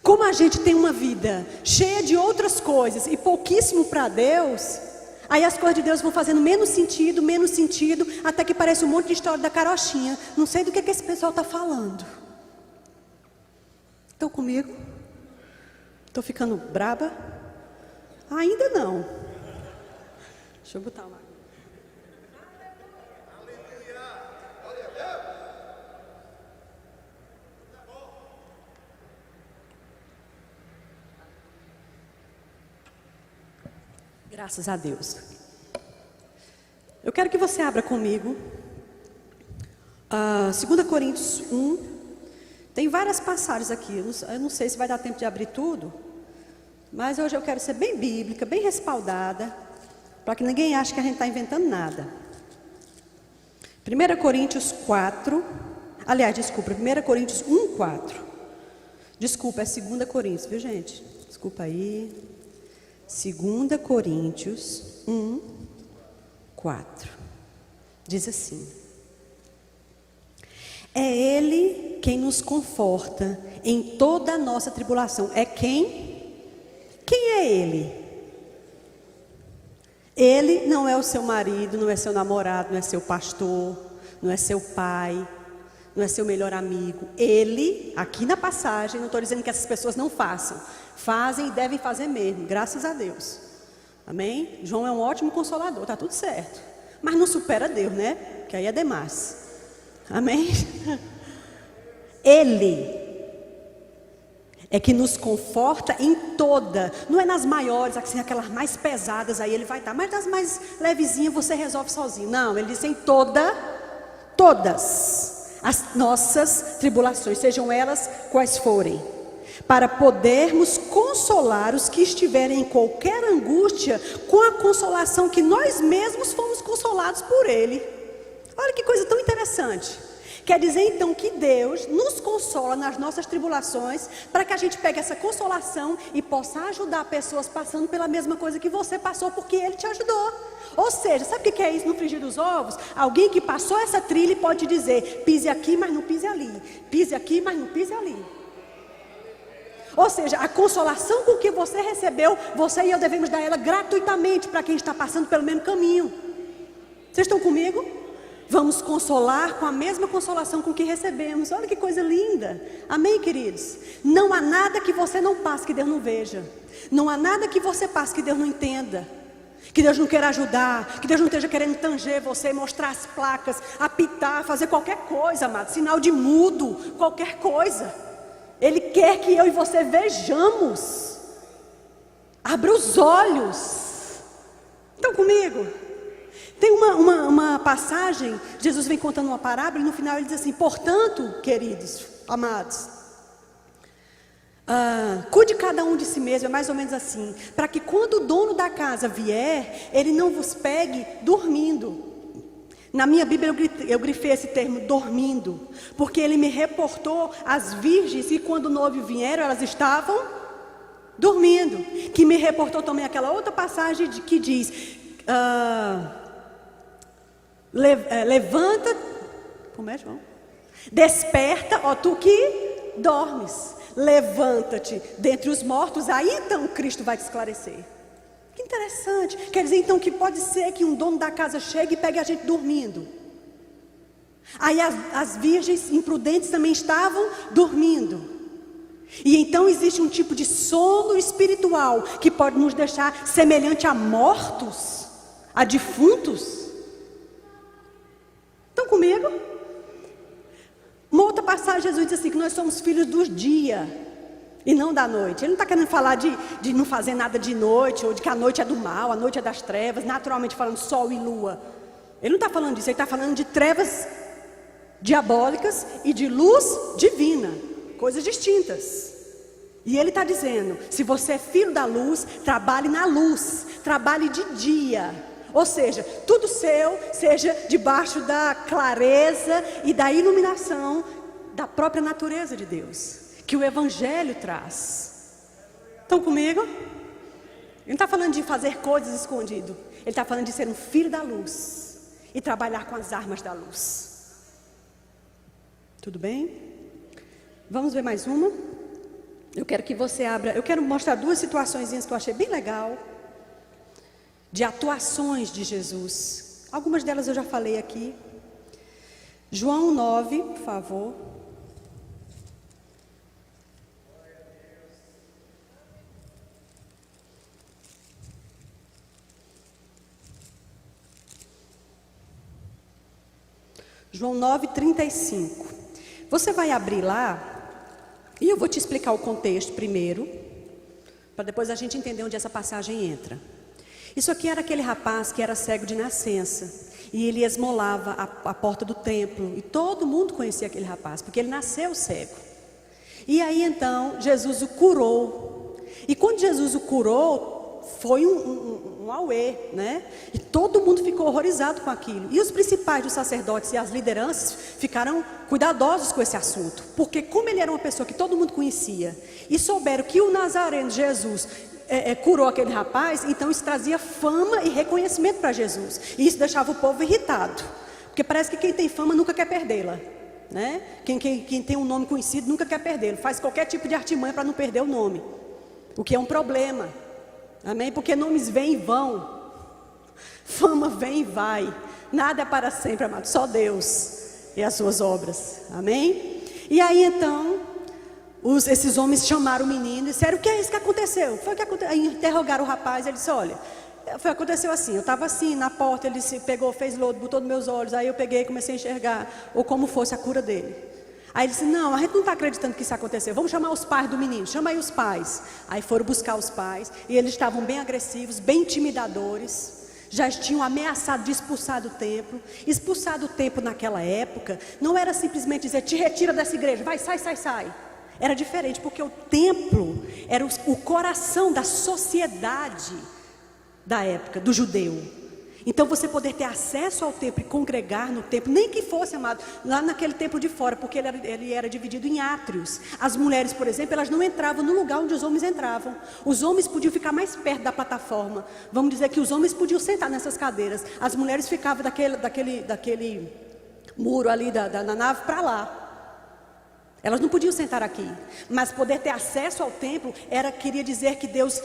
Como a gente tem uma vida cheia de outras coisas e pouquíssimo para Deus, aí as coisas de Deus vão fazendo menos sentido, até que parece um monte de história da carochinha. Não sei do que esse pessoal está falando. Estão comigo? Estou ficando braba? Ainda não. Deixa eu botar uma. Graças a Deus. Eu quero que você abra comigo 2 Coríntios 1. Tem várias passagens aqui. Eu não sei se vai dar tempo de abrir tudo, mas hoje eu quero ser bem bíblica, bem respaldada, para que ninguém ache que a gente está inventando nada. 1 Coríntios 4. Aliás, desculpa, 1 Coríntios 1, 4. Desculpa, é 2 Coríntios, viu, gente? Desculpa aí. 2 Coríntios 1, 4. Diz assim: é Ele quem nos conforta em toda a nossa tribulação. É quem? Quem é Ele? Ele não é o seu marido, não é seu namorado, não é seu pastor, não é seu pai, não é seu melhor amigo. Ele, aqui na passagem, não estou dizendo que essas pessoas não façam. Fazem e devem fazer mesmo, graças a Deus. Amém? João é um ótimo consolador, está tudo certo. Mas não supera Deus, né? Que aí é demais. Amém? Ele é que nos conforta em toda. Não é nas maiores, assim, aquelas mais pesadas, aí ele vai estar. Mas das mais levezinhas você resolve sozinho. Não, ele diz em todas as nossas tribulações, sejam elas quais forem, para podermos consolar os que estiverem em qualquer angústia, com a consolação que nós mesmos fomos consolados por Ele. Olha que coisa tão interessante. Quer dizer então que Deus nos consola nas nossas tribulações, para que a gente pegue essa consolação e possa ajudar pessoas passando pela mesma coisa que você passou, porque Ele te ajudou. Ou seja, sabe o que é isso no frigir dos ovos? Alguém que passou essa trilha e pode dizer: pise aqui, mas não pise ali. Pise aqui, mas não pise ali. Ou seja, a consolação com que você recebeu, você e eu devemos dar ela gratuitamente para quem está passando pelo mesmo caminho. Vocês estão comigo? Vamos consolar com a mesma consolação com que recebemos. Olha que coisa linda. Amém, queridos? Não há nada que você não passe que Deus não veja. Não há nada que você passe que Deus não entenda, que Deus não queira ajudar, que Deus não esteja querendo tanger você, mostrar as placas, apitar, fazer qualquer coisa, amado. Sinal de mudo, qualquer coisa. Ele quer que eu e você vejamos. Abra os olhos. Estão comigo? Tem uma passagem, Jesus vem contando uma parábola e no final ele diz assim: portanto, queridos, amados, cuide cada um de si mesmo, é mais ou menos assim, para que quando o dono da casa vier, ele não vos pegue dormindo. Na minha Bíblia eu grifei esse termo, dormindo, porque ele me reportou as virgens e quando o noivo vieram, elas estavam dormindo. Que me reportou também aquela outra passagem que diz: levanta, Como é, João? Desperta, ó tu que dormes. Levanta-te dentre os mortos, aí então Cristo vai te esclarecer. Que interessante. Quer dizer então que pode ser que um dono da casa chegue e pegue a gente dormindo. Aí as virgens imprudentes também estavam dormindo. E então existe um tipo de sono espiritual que pode nos deixar semelhante a mortos, a defuntos. Estão comigo? Uma outra passagem, Jesus diz assim, que nós somos filhos do dia e não da noite. Ele não está querendo falar de não fazer nada de noite, ou de que a noite é do mal, a noite é das trevas, naturalmente falando sol e lua. Ele não está falando disso, ele está falando de trevas diabólicas e de luz divina, coisas distintas. E ele está dizendo, se você é filho da luz, trabalhe na luz, trabalhe de dia. Ou seja, tudo seu seja debaixo da clareza e da iluminação da própria natureza de Deus, que o Evangelho traz. Estão comigo? Ele não está falando de fazer coisas escondido. Ele está falando de ser um filho da luz e trabalhar com as armas da luz. Tudo bem? Vamos ver mais uma? Eu quero que você abra. Eu quero mostrar duas situações que eu achei bem legal, de atuações de Jesus. Algumas delas eu já falei aqui. João 9, por favor. João 9, 35. Você vai abrir lá, e eu vou te explicar o contexto primeiro, para depois a gente entender onde essa passagem entra. Isso aqui era aquele rapaz que era cego de nascença, e ele esmolava a porta do templo, e todo mundo conhecia aquele rapaz, porque ele nasceu cego. E aí então, Jesus o curou, e quando Jesus o curou, foi um auê, né? E todo mundo ficou horrorizado com aquilo. E os principais dos sacerdotes e as lideranças ficaram cuidadosos com esse assunto, porque como ele era uma pessoa que todo mundo conhecia, e souberam que o Nazareno Jesus curou aquele rapaz, então isso trazia fama e reconhecimento para Jesus. E isso deixava o povo irritado, porque parece que quem tem fama nunca quer perdê-la, né? Quem tem um nome conhecido nunca quer perdê-lo, faz qualquer tipo de artimanha para não perder o nome, o que é um problema. Amém? Porque nomes vêm e vão, fama vem e vai, nada é para sempre, amado, só Deus e as suas obras. Amém? E aí então esses homens chamaram o menino e disseram: o que é isso que aconteceu? Foi o que aconteceu? Aí interrogaram o rapaz. Ele disse: olha, aconteceu assim, eu estava assim na porta, ele se pegou, fez lodo, botou nos meus olhos, aí eu peguei e comecei a enxergar, ou como fosse a cura dele. Aí ele disse: não, a gente não está acreditando que isso aconteceu, vamos chamar os pais do menino, chama aí os pais. Aí foram buscar os pais, e eles estavam bem agressivos, bem intimidadores, já tinham ameaçado de expulsar do templo. Expulsar do templo naquela época não era simplesmente dizer: te retira dessa igreja, vai, sai, sai, sai. Era diferente, porque o templo era o coração da sociedade da época, do judeu. Então você poder ter acesso ao templo e congregar no templo, nem que fosse, amado, lá naquele templo de fora, porque ele era dividido em átrios. As mulheres, por exemplo, elas não entravam no lugar onde os homens entravam. Os homens podiam ficar mais perto da plataforma. Vamos dizer que os homens podiam sentar nessas cadeiras. As mulheres ficavam daquele muro ali da nave para lá. Elas não podiam sentar aqui, mas poder ter acesso ao templo queria dizer que Deus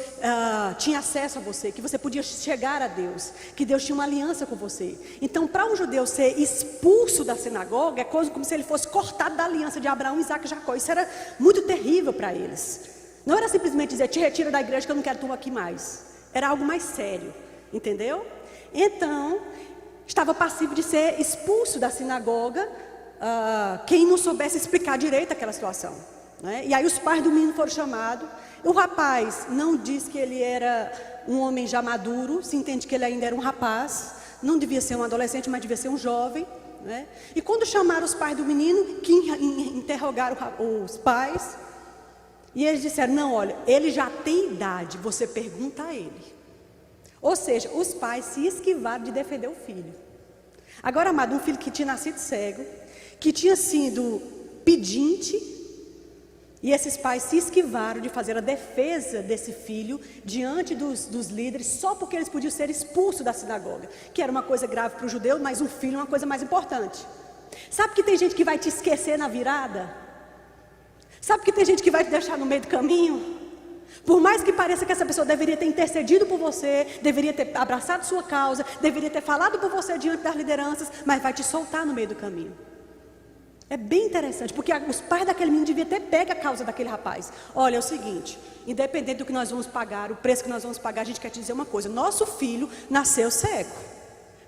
tinha acesso a você, que você podia chegar a Deus, que Deus tinha uma aliança com você. Então, para um judeu ser expulso da sinagoga, é como se ele fosse cortado da aliança de Abraão, Isaac e Jacó. Isso era muito terrível para eles. Não era simplesmente dizer: te retira da igreja que eu não quero tu aqui mais. Era algo mais sério, entendeu? Então, estava passivo de ser expulso da sinagoga, quem não soubesse explicar direito aquela situação, né? E aí os pais do menino foram chamados. O rapaz não diz que ele era um homem já maduro, se entende que ele ainda era um rapaz, não devia ser um adolescente, mas devia ser um jovem, né? E quando chamaram os pais do menino, que interrogaram os pais, e eles disseram: não, olha, ele já tem idade, você pergunta a ele. Ou seja, os pais se esquivaram de defender o filho. Agora, amado, um filho que tinha nascido cego, que tinha sido pedinte, e esses pais se esquivaram de fazer a defesa desse filho diante dos líderes, só porque eles podiam ser expulsos da sinagoga, que era uma coisa grave para o judeu, mas um filho é uma coisa mais importante. Sabe que tem gente que vai te esquecer na virada? Sabe que tem gente que vai te deixar no meio do caminho? Por mais que pareça que essa pessoa deveria ter intercedido por você, deveria ter abraçado sua causa, deveria ter falado por você diante das lideranças, mas vai te soltar no meio do caminho. É bem interessante, porque os pais daquele menino deviam ter pego a causa daquele rapaz. Olha, é o seguinte, independente do que nós vamos pagar, o preço que nós vamos pagar, a gente quer te dizer uma coisa: nosso filho nasceu cego,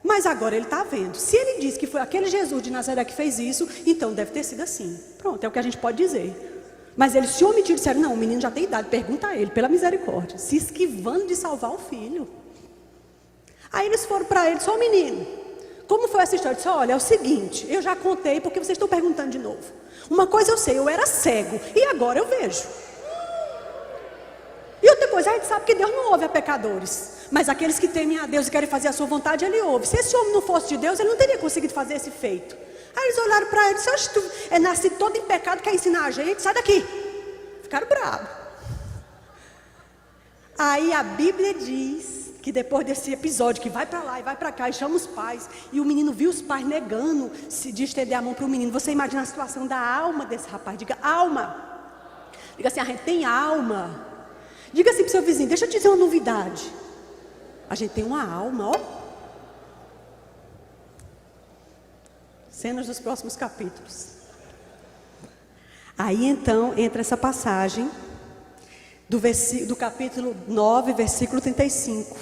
mas agora ele está vendo. Se ele diz que foi aquele Jesus de Nazaré que fez isso, então deve ter sido assim. Pronto, é o que a gente pode dizer. Mas eles se omitiram e disseram: não, o menino já tem idade, pergunta a ele, pela misericórdia, se esquivando de salvar o filho. Aí eles foram para ele: só o menino, como foi essa história? Eu disse: olha, é o seguinte, eu já contei, porque vocês estão perguntando de novo. Uma coisa eu sei, eu era cego, e agora eu vejo. E outra coisa, a gente sabe que Deus não ouve a pecadores, mas aqueles que temem a Deus e querem fazer a sua vontade, Ele ouve. Se esse homem não fosse de Deus, ele não teria conseguido fazer esse feito. Aí eles olharam para ele e disseram: tu é nascido todo em pecado, quer ensinar a gente? Sai daqui. Ficaram bravos. Aí a Bíblia diz que depois desse episódio, que vai para lá e vai para cá e chama os pais, e o menino viu os pais negando de estender a mão para o menino. Você imagina a situação da alma desse rapaz. Diga: alma. Diga assim: a gente tem alma. Diga assim para o seu vizinho: deixa eu te dizer uma novidade, a gente tem uma alma, ó. Cenas dos próximos capítulos. Aí então entra essa passagem do capítulo 9, versículo 35,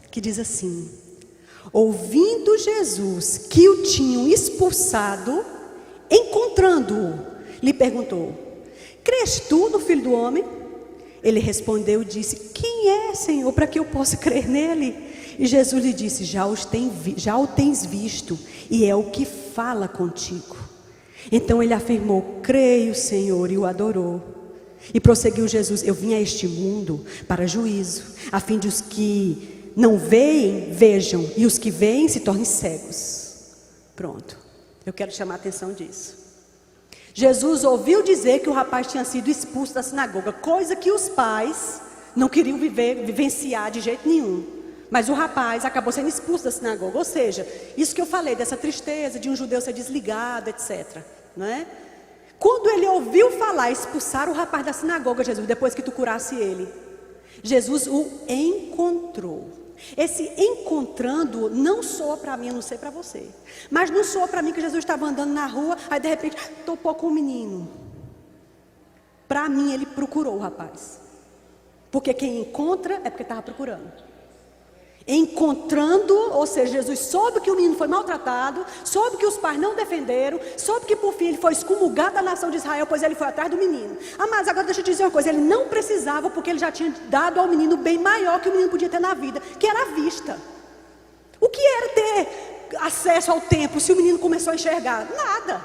que diz assim: ouvindo Jesus que o tinham expulsado, encontrando-o, lhe perguntou: crês tu no Filho do Homem? Ele respondeu e disse: quem é, Senhor, para que eu possa crer nele? E Jesus lhe disse: já o tens visto, e é o que fala contigo. Então ele afirmou: creio, Senhor, e o adorou. E prosseguiu Jesus: eu vim a este mundo para juízo, a fim de os que não veem, vejam, e os que veem se tornem cegos. Pronto, eu quero chamar a atenção disso. Jesus ouviu dizer que o rapaz tinha sido expulso da sinagoga, coisa que os pais não queriam vivenciar de jeito nenhum. Mas o rapaz acabou sendo expulso da sinagoga. Ou seja, isso que eu falei, dessa tristeza de um judeu ser desligado, etc. Não é? Quando ele ouviu falar, expulsar o rapaz da sinagoga, Jesus, depois que tu curasse ele, Jesus o encontrou. Esse encontrando não soa para mim, eu não sei para você, mas não soa para mim que Jesus estava andando na rua, aí de repente topou com o menino. Para mim ele procurou o rapaz, porque quem encontra é porque estava procurando. Encontrando, ou seja, Jesus soube que o menino foi maltratado, soube que os pais não defenderam, soube que por fim ele foi excomungado da nação de Israel, pois ele foi atrás do menino. Mas agora deixa eu te dizer uma coisa: ele não precisava, porque ele já tinha dado ao menino o bem maior que o menino podia ter na vida, que era a vista. O que era ter acesso ao templo se o menino começou a enxergar? Nada.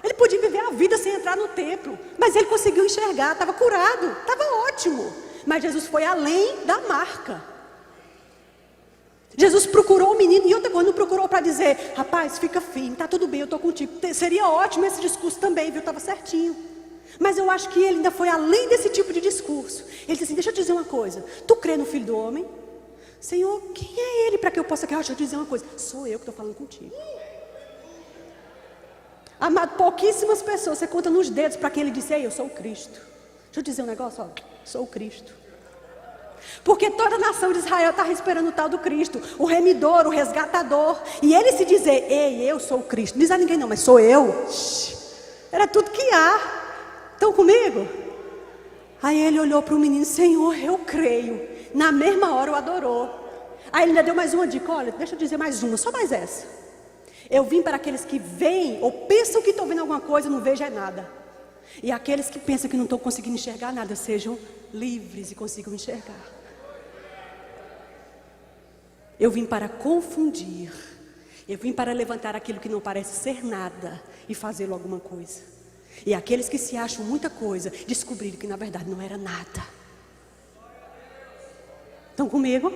Ele podia viver a vida sem entrar no templo, mas ele conseguiu enxergar, estava curado, estava ótimo. Mas Jesus foi além da marca. Jesus procurou o menino, e outra coisa, não procurou para dizer: rapaz, fica firme, está tudo bem, eu estou contigo. Seria ótimo esse discurso também, viu, estava certinho. Mas eu acho que ele ainda foi além desse tipo de discurso. Ele disse assim: deixa eu te dizer uma coisa, tu crê no Filho do Homem? Senhor, quem é ele para que eu possa crer? Deixa eu te dizer uma coisa, sou eu que estou falando contigo. Amado, pouquíssimas pessoas, você conta nos dedos para quem ele disse: ei, eu sou o Cristo. Deixa eu te dizer um negócio, ó, sou o Cristo. Porque toda a nação de Israel estava esperando o tal do Cristo, o remidor, o resgatador. E ele se dizer: ei, eu sou o Cristo, não diz a ninguém não, mas sou eu. Era tudo que há. Estão comigo? Aí ele olhou para o menino: Senhor, eu creio. Na mesma hora o adorou. Aí ele ainda deu mais uma dica: olha, deixa eu dizer mais uma, só mais essa. Eu vim para aqueles que veem ou pensam que estão vendo alguma coisa, não vejam nada. E aqueles que pensam que não estão conseguindo enxergar nada, sejam livres e consigam enxergar. Eu vim para confundir. Eu vim para levantar aquilo que não parece ser nada e fazê-lo alguma coisa. E aqueles que se acham muita coisa, descobriram que na verdade não era nada. Estão comigo?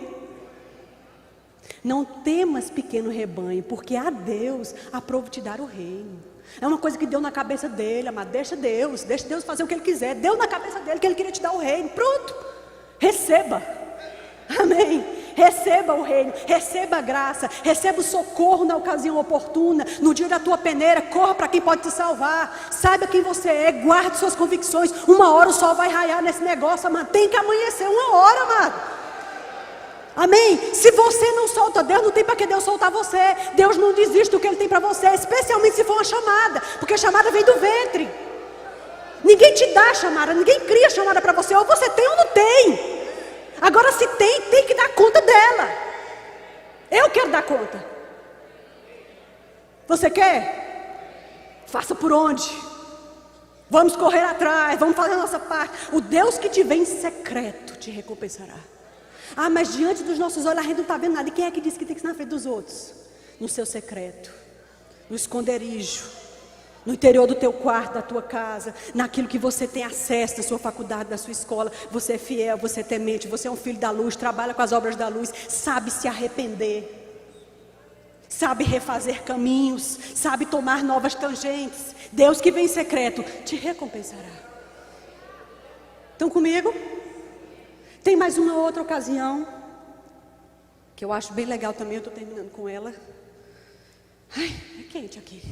Não temas, pequeno rebanho, porque a Deus aprove te dar o reino. É uma coisa que deu na cabeça dele, amado. Deixa Deus fazer o que Ele quiser. Deu na cabeça dele que Ele queria te dar o reino. Pronto, receba. Amém. receba o reino, receba a graça, receba o socorro na ocasião oportuna. No dia da tua peneira, corra para quem pode te salvar. Saiba quem você é, guarde suas convicções. Uma hora o sol vai raiar nesse negócio, amado. Tem que amanhecer uma hora, amado. Amém? Se você não solta Deus, não tem para que Deus soltar você. Deus não desiste do que Ele tem para você, especialmente se for uma chamada, porque a chamada vem do ventre. Ninguém te dá a chamada, ninguém cria a chamada para você. Ou você tem ou não tem. Agora se tem, tem que dar conta dela. Eu quero dar conta. Você quer? Faça por onde? Vamos correr atrás, vamos fazer a nossa parte. O Deus que te vê em secreto te recompensará. Ah, mas diante dos nossos olhos a gente não está vendo nada. E quem é que disse que tem que ser na frente dos outros? No seu secreto, no esconderijo, no interior do teu quarto, da tua casa, naquilo que você tem acesso, na sua faculdade, na sua escola. Você é fiel, você é temente, você é um filho da luz, trabalha com as obras da luz, sabe se arrepender, sabe refazer caminhos, sabe tomar novas tangentes. Deus que vem em secreto te recompensará. Estão comigo? Tem mais uma outra ocasião que eu acho bem legal também. Eu estou terminando com ela. Ai, é quente aqui.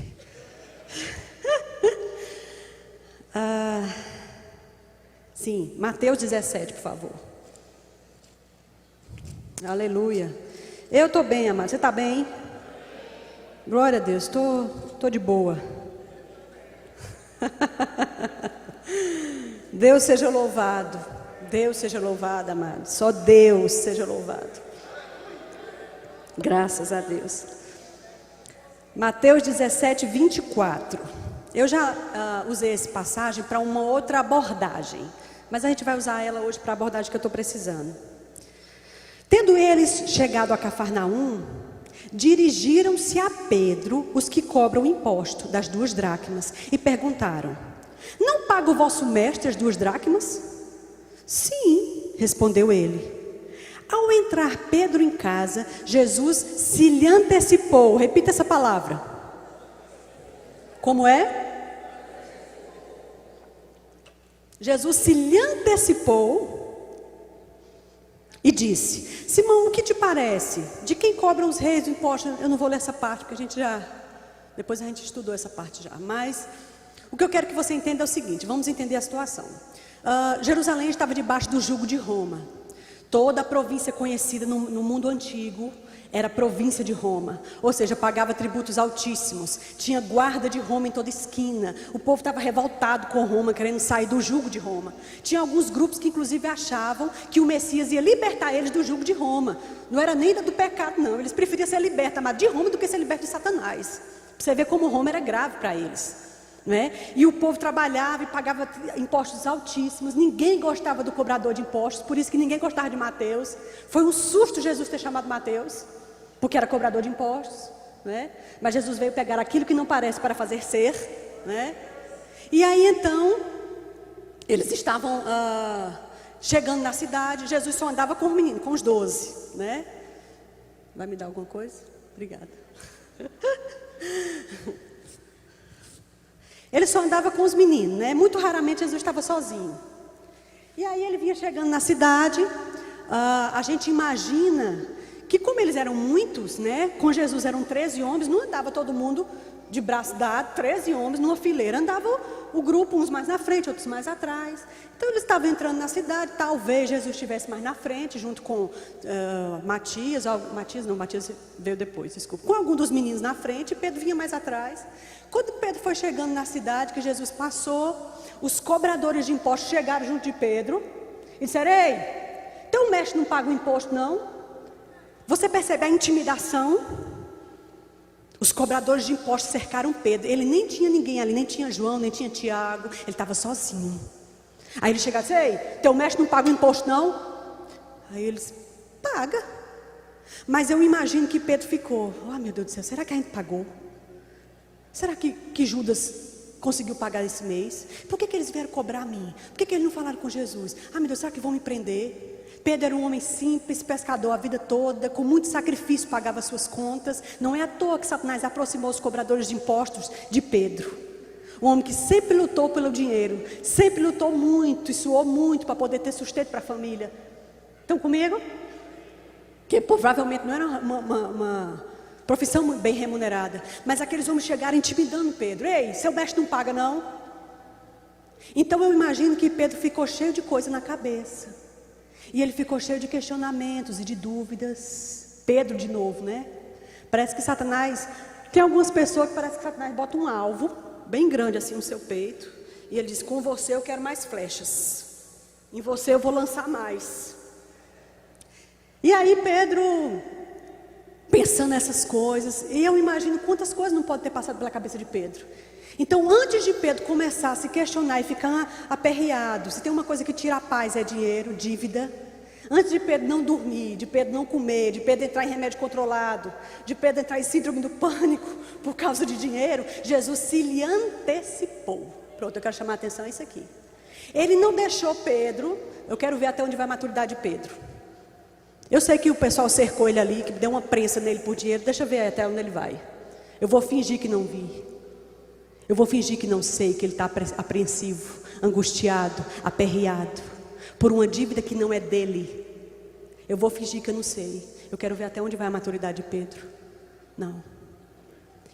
Sim, Mateus 17, por favor. Aleluia. Eu estou bem, amado. Você está bem? Glória a Deus. Estou de boa. Deus seja louvado. Deus seja louvado, amado. Só Deus seja louvado. Graças a Deus. Mateus 17, 24. Eu já usei essa passagem para uma outra abordagem, mas a gente vai usar ela hoje para a abordagem que eu estou precisando. Tendo eles chegado a Cafarnaum, dirigiram-se a Pedro os que cobram o imposto das 2 dracmas e perguntaram: não paga o vosso mestre as 2 dracmas? Sim, respondeu ele. Ao entrar Pedro em casa, Jesus se lhe antecipou. Repita essa palavra. Como é? Jesus se lhe antecipou e disse: Simão, o que te parece? De quem cobram os reis o imposto? Eu não vou ler essa parte, porque depois a gente estudou essa parte já. Mas o que eu quero que você entenda é o seguinte: vamos entender a situação. Jerusalém estava debaixo do jugo de Roma. Toda a província conhecida no mundo antigo era província de Roma, ou seja, pagava tributos altíssimos, tinha guarda de Roma em toda esquina. O povo estava revoltado com Roma, querendo sair do jugo de Roma. Tinha alguns grupos que inclusive achavam que o Messias ia libertar eles do jugo de Roma. Não era nem do pecado, não. Eles preferiam ser libertos de Roma do que ser libertos de Satanás. Para você ver como Roma era grave para eles. E o povo trabalhava e pagava impostos altíssimos. Ninguém gostava do cobrador de impostos, por isso que ninguém gostava de Mateus. Foi um susto Jesus ter chamado Mateus, porque era cobrador de impostos, Mas Jesus veio pegar aquilo que não parece para fazer ser, E aí então eles estavam chegando na cidade. Jesus só andava com os meninos, com os 12, Vai me dar alguma coisa? Obrigada. Ele só andava com os meninos, Muito raramente Jesus estava sozinho. E aí ele vinha chegando na cidade. A gente imagina que como eles eram muitos, com Jesus eram 13 homens, não andava todo mundo de braço dado, 13 homens numa fileira. Andava o grupo, uns mais na frente, outros mais atrás. Então eles estavam entrando na cidade. Talvez Jesus estivesse mais na frente, junto com Matias veio depois, desculpa. Com algum dos meninos na frente, Pedro vinha mais atrás. Quando Pedro foi chegando na cidade, que Jesus passou, os cobradores de impostos chegaram junto de Pedro e disseram: ei, teu mestre não paga o imposto não? Você percebe a intimidação? Os cobradores de impostos cercaram Pedro. Ele nem tinha ninguém ali, nem tinha João, nem tinha Tiago. Ele estava sozinho. Aí ele chegaram e disse: ei, teu mestre não paga o imposto não? Aí eles: paga. Mas eu imagino que Pedro ficou: oh meu Deus do céu, será que a gente pagou? Será que Judas conseguiu pagar esse mês? Por que eles vieram cobrar a mim? Por que eles não falaram com Jesus? Ah meu Deus, será que vão me prender? Pedro era um homem simples, pescador a vida toda, com muito sacrifício pagava suas contas. Não é à toa que Satanás aproximou os cobradores de impostos de Pedro. Um homem que sempre lutou pelo dinheiro, sempre lutou muito e suou muito para poder ter sustento para a família. Estão comigo? que provavelmente não era uma profissão bem remunerada, mas aqueles homens chegaram intimidando Pedro. Ei, seu mestre não paga não? Então eu imagino que Pedro ficou cheio de coisa na cabeça, e ele ficou cheio de questionamentos e de dúvidas. Pedro de novo, né? Parece que Satanás, tem algumas pessoas que parece que Satanás bota um alvo bem grande assim no seu peito, e ele diz: com você eu quero mais flechas, em você eu vou lançar mais. E aí Pedro, pensando nessas coisas, e eu imagino quantas coisas não podem ter passado pela cabeça de Pedro. Então, antes de Pedro começar a se questionar e ficar aperreado, se tem uma coisa que tira a paz é dinheiro, dívida. Antes de Pedro não dormir, de Pedro não comer, de Pedro entrar em remédio controlado, de Pedro entrar em síndrome do pânico por causa de dinheiro, Jesus se lhe antecipou. Pronto, eu quero chamar a atenção a isso aqui. Ele não deixou Pedro, eu quero ver até onde vai a maturidade de Pedro. Eu sei que o pessoal cercou ele ali, que deu uma prensa nele por dinheiro, deixa eu ver até onde ele vai. Eu vou fingir que não vi. Eu vou fingir que não sei, que ele está apreensivo, angustiado, aperreado, por uma dívida que não é dele. Eu vou fingir que eu não sei. Eu quero ver até onde vai a maturidade de Pedro. Não.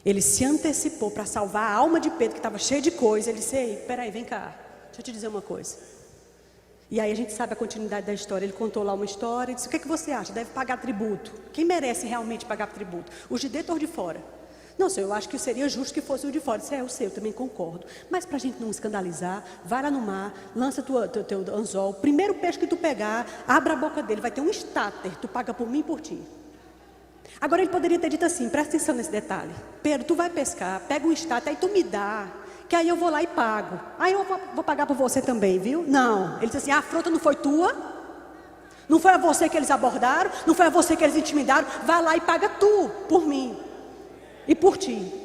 Ele se antecipou para salvar a alma de Pedro, que estava cheia de coisa. Ele disse: ei, peraí, vem cá, deixa eu te dizer uma coisa. E aí a gente sabe a continuidade da história. Ele contou lá uma história e disse: o que é que você acha? Deve pagar tributo. Quem merece realmente pagar tributo? Os de dentro ou de fora? Não, senhor, eu acho que seria justo que fosse o de fora. Isso é o seu, eu também concordo. Mas para a gente não escandalizar, vai lá no mar, lança teu anzol. O primeiro peixe que tu pegar, abra a boca dele, vai ter um estáter, tu paga por mim e por ti. Agora ele poderia ter dito assim, presta atenção nesse detalhe: Pedro, tu vai pescar, pega um estáter, aí tu me dá, que aí eu vou lá e pago. Aí eu vou pagar por você também, viu? Não, ele disse assim: a afronta não foi tua, não foi a você que eles abordaram, não foi a você que eles intimidaram, vai lá e paga tu por mim e por ti.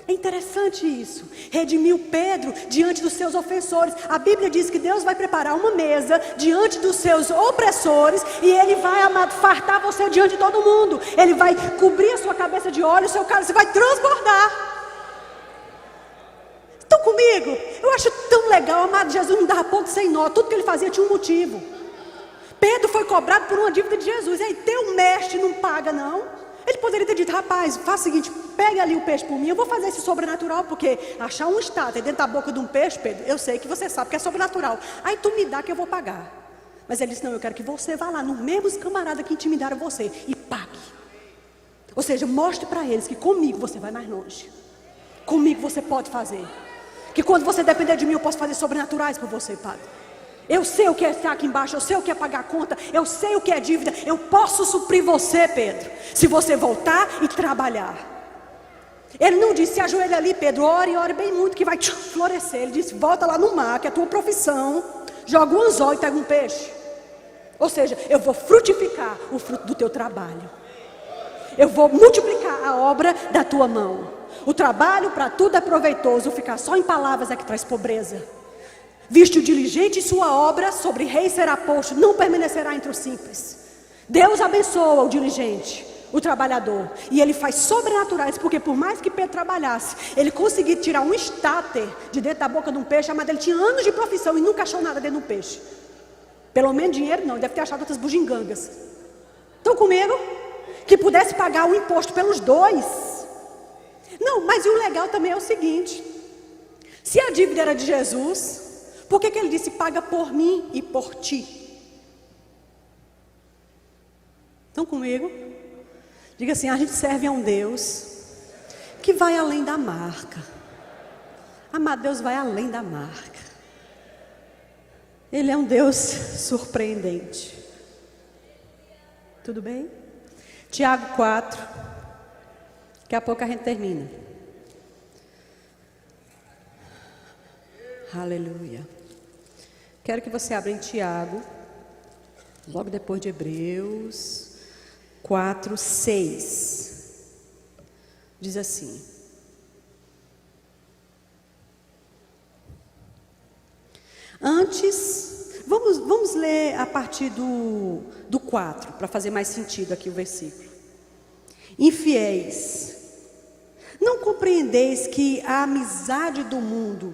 É interessante isso. Redimiu Pedro diante dos seus ofensores. A Bíblia diz que Deus vai preparar uma mesa diante dos seus opressores, e Ele vai, amado, fartar você diante de todo mundo. Ele vai cobrir a sua cabeça de óleo, o seu cálice vai transbordar. Estão comigo? Eu acho tão legal, amado. Jesus não dava ponto sem nó. Tudo que Ele fazia tinha um motivo. Pedro foi cobrado por uma dívida de Jesus. E aí, teu mestre não paga não? Ele poderia ter dito: rapaz, faça o seguinte, pega ali o peixe por mim, eu vou fazer esse sobrenatural, porque achar um estáter dentro da boca de um peixe, Pedro, eu sei que você sabe que é sobrenatural, aí tu me dá que eu vou pagar. Mas ele disse: não, eu quero que você vá lá, nos mesmos camaradas que intimidaram você, e pague. Ou seja, mostre para eles que comigo você vai mais longe, comigo você pode fazer, que quando você depender de mim eu posso fazer sobrenaturais por você, Padre. Eu sei o que é estar aqui embaixo, eu sei o que é pagar a conta, eu sei o que é dívida, eu posso suprir você, Pedro, se você voltar e trabalhar. Ele não disse: se ajoelha ali, Pedro, ore e ore bem muito que vai florescer. Ele disse: volta lá no mar, que é a tua profissão, joga um anzol e pega um peixe. Ou seja, eu vou frutificar o fruto do teu trabalho, eu vou multiplicar a obra da tua mão. O trabalho para tudo é proveitoso, ficar só em palavras é que traz pobreza. Viste o diligente em sua obra, sobre rei será posto, não permanecerá entre os simples. Deus abençoa o diligente, o trabalhador, e ele faz sobrenaturais, porque por mais que Pedro trabalhasse, ele conseguia tirar um estáter de dentro da boca de um peixe, mas ele tinha anos de profissão e nunca achou nada dentro de um peixe. Pelo menos dinheiro não, deve ter achado outras bugigangas. Estão comigo? Que pudesse pagar o imposto pelos dois. Não, mas e o legal também é o seguinte: se a dívida era de Jesus, por que ele disse: paga por mim e por ti? Estão comigo? Diga assim: a gente serve a um Deus que vai além da marca. Amado, Deus vai além da marca. Ele é um Deus surpreendente. Tudo bem? Tiago 4. Daqui a pouco a gente termina. Aleluia. Quero que você abra em Tiago, logo depois de Hebreus 4, 6. Diz assim: antes, vamos ler a partir do 4, para fazer mais sentido aqui o versículo. Infiéis, não compreendeis que a amizade do mundo,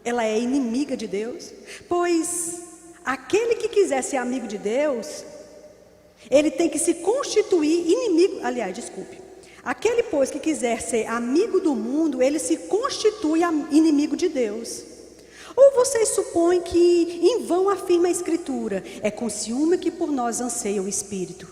ela é inimiga de Deus? Pois aquele que quiser ser amigo de Deus, Ele tem que se constituir inimigo, aliás, desculpe. Aquele, pois, que quiser ser amigo do mundo, ele se constitui inimigo de Deus. Ou vocês supõem que em vão afirma a Escritura, é com ciúme que por nós anseia o Espírito,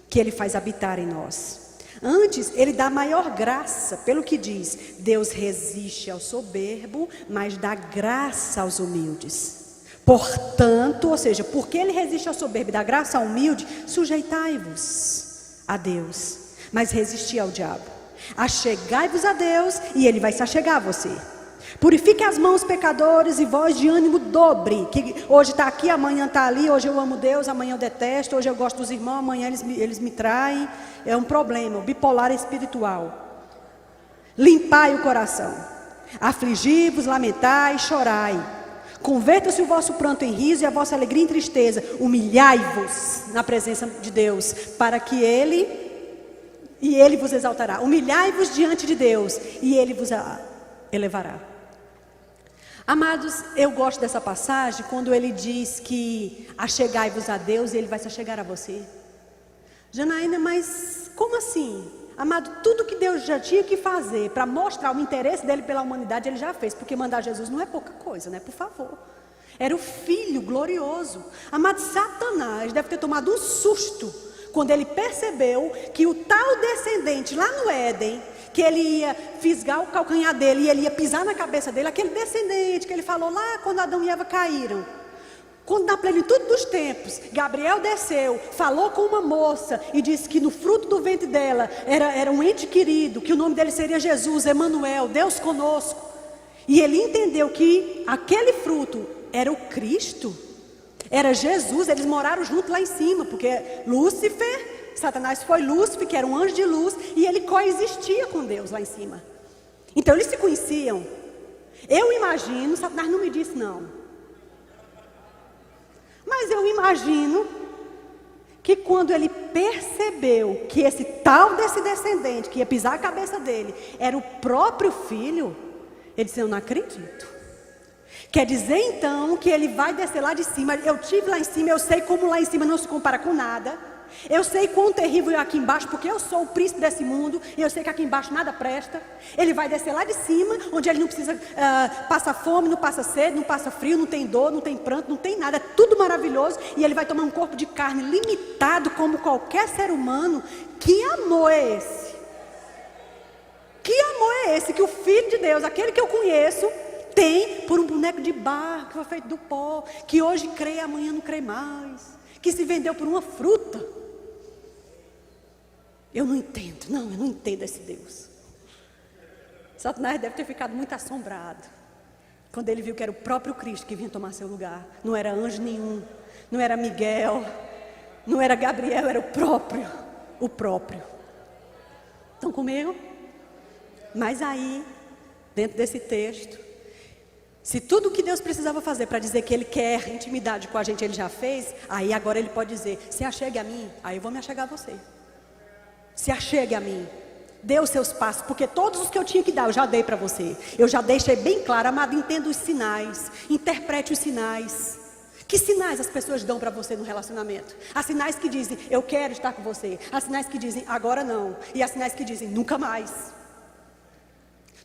que ele faz habitar em nós. Antes, ele dá maior graça, pelo que diz, Deus resiste ao soberbo, mas dá graça aos humildes. Portanto, ou seja, porque ele resiste ao soberbo e dá graça ao humilde, sujeitai-vos a Deus, mas resisti ao diabo. Achegai-vos a Deus e ele vai se achegar a você. Purifique as mãos, pecadores, e vós de ânimo dobre, que hoje está aqui, amanhã está ali, hoje eu amo Deus, amanhã eu detesto, hoje eu gosto dos irmãos, amanhã eles me traem. É um problema, o bipolar espiritual. Limpai o coração, afligi-vos, lamentai, chorai. Converta-se o vosso pranto em riso e a vossa alegria em tristeza. Humilhai-vos na presença de Deus, para que Ele vos exaltará. Humilhai-vos diante de Deus e Ele vos elevará. Amados, eu gosto dessa passagem quando ele diz que achegai-vos a Deus e Ele vai se achegar a você. Janaína, mas como assim? Amado, tudo que Deus já tinha que fazer para mostrar o interesse dele pela humanidade, Ele já fez. Porque mandar Jesus não é pouca coisa, né? Por favor. Era o Filho glorioso. Amado, Satanás deve ter tomado um susto quando ele percebeu que o tal descendente lá no Éden, que ele ia fisgar o calcanhar dele e ele ia pisar na cabeça dele, aquele descendente que ele falou lá quando Adão e Eva caíram. Quando na plenitude dos tempos, Gabriel desceu, falou com uma moça e disse que no fruto do ventre dela era um ente querido, que o nome dele seria Jesus, Emanuel, Deus conosco. E ele entendeu que aquele fruto era o Cristo, era Jesus. Eles moraram juntos lá em cima, porque Satanás foi Lúcifer, que era um anjo de luz, e ele coexistia com Deus lá em cima. Então eles se conheciam. Eu imagino, Satanás não me disse não, mas eu imagino que quando ele percebeu que esse tal desse descendente que ia pisar a cabeça dele era o próprio filho, ele disse: eu não acredito. Quer dizer então que ele vai descer lá de cima. Eu estive lá em cima, eu sei como lá em cima não se compara com nada. Eu sei quão terrível é aqui embaixo, porque eu sou o príncipe desse mundo e eu sei que aqui embaixo nada presta. Ele vai descer lá de cima, onde ele não precisa passar fome, não passa sede, não passa frio, não tem dor, não tem pranto, não tem nada, é tudo maravilhoso. E ele vai tomar um corpo de carne limitado como qualquer ser humano. Que amor é esse? Que amor é esse que o Filho de Deus, aquele que eu conheço, tem por um boneco de barro que foi feito do pó, que hoje crê, amanhã não crê mais, que se vendeu por uma fruta? Eu não entendo, eu não entendo esse Deus. Satanás deve ter ficado muito assombrado quando ele viu que era o próprio Cristo que vinha tomar seu lugar. Não era anjo nenhum, não era Miguel, não era Gabriel, era o próprio. Estão comigo? Mas aí, dentro desse texto, se tudo o que Deus precisava fazer para dizer que Ele quer intimidade com a gente, Ele já fez, aí agora Ele pode dizer: se achegue a mim, aí eu vou me achegar a você. Se achegue a mim, dê os seus passos, porque todos os que eu tinha que dar, eu já dei para você. Eu já deixei bem claro, amado, entenda os sinais, interprete os sinais. Que sinais as pessoas dão para você no relacionamento? Há sinais que dizem: eu quero estar com você. Há sinais que dizem: agora não. E há sinais que dizem: nunca mais.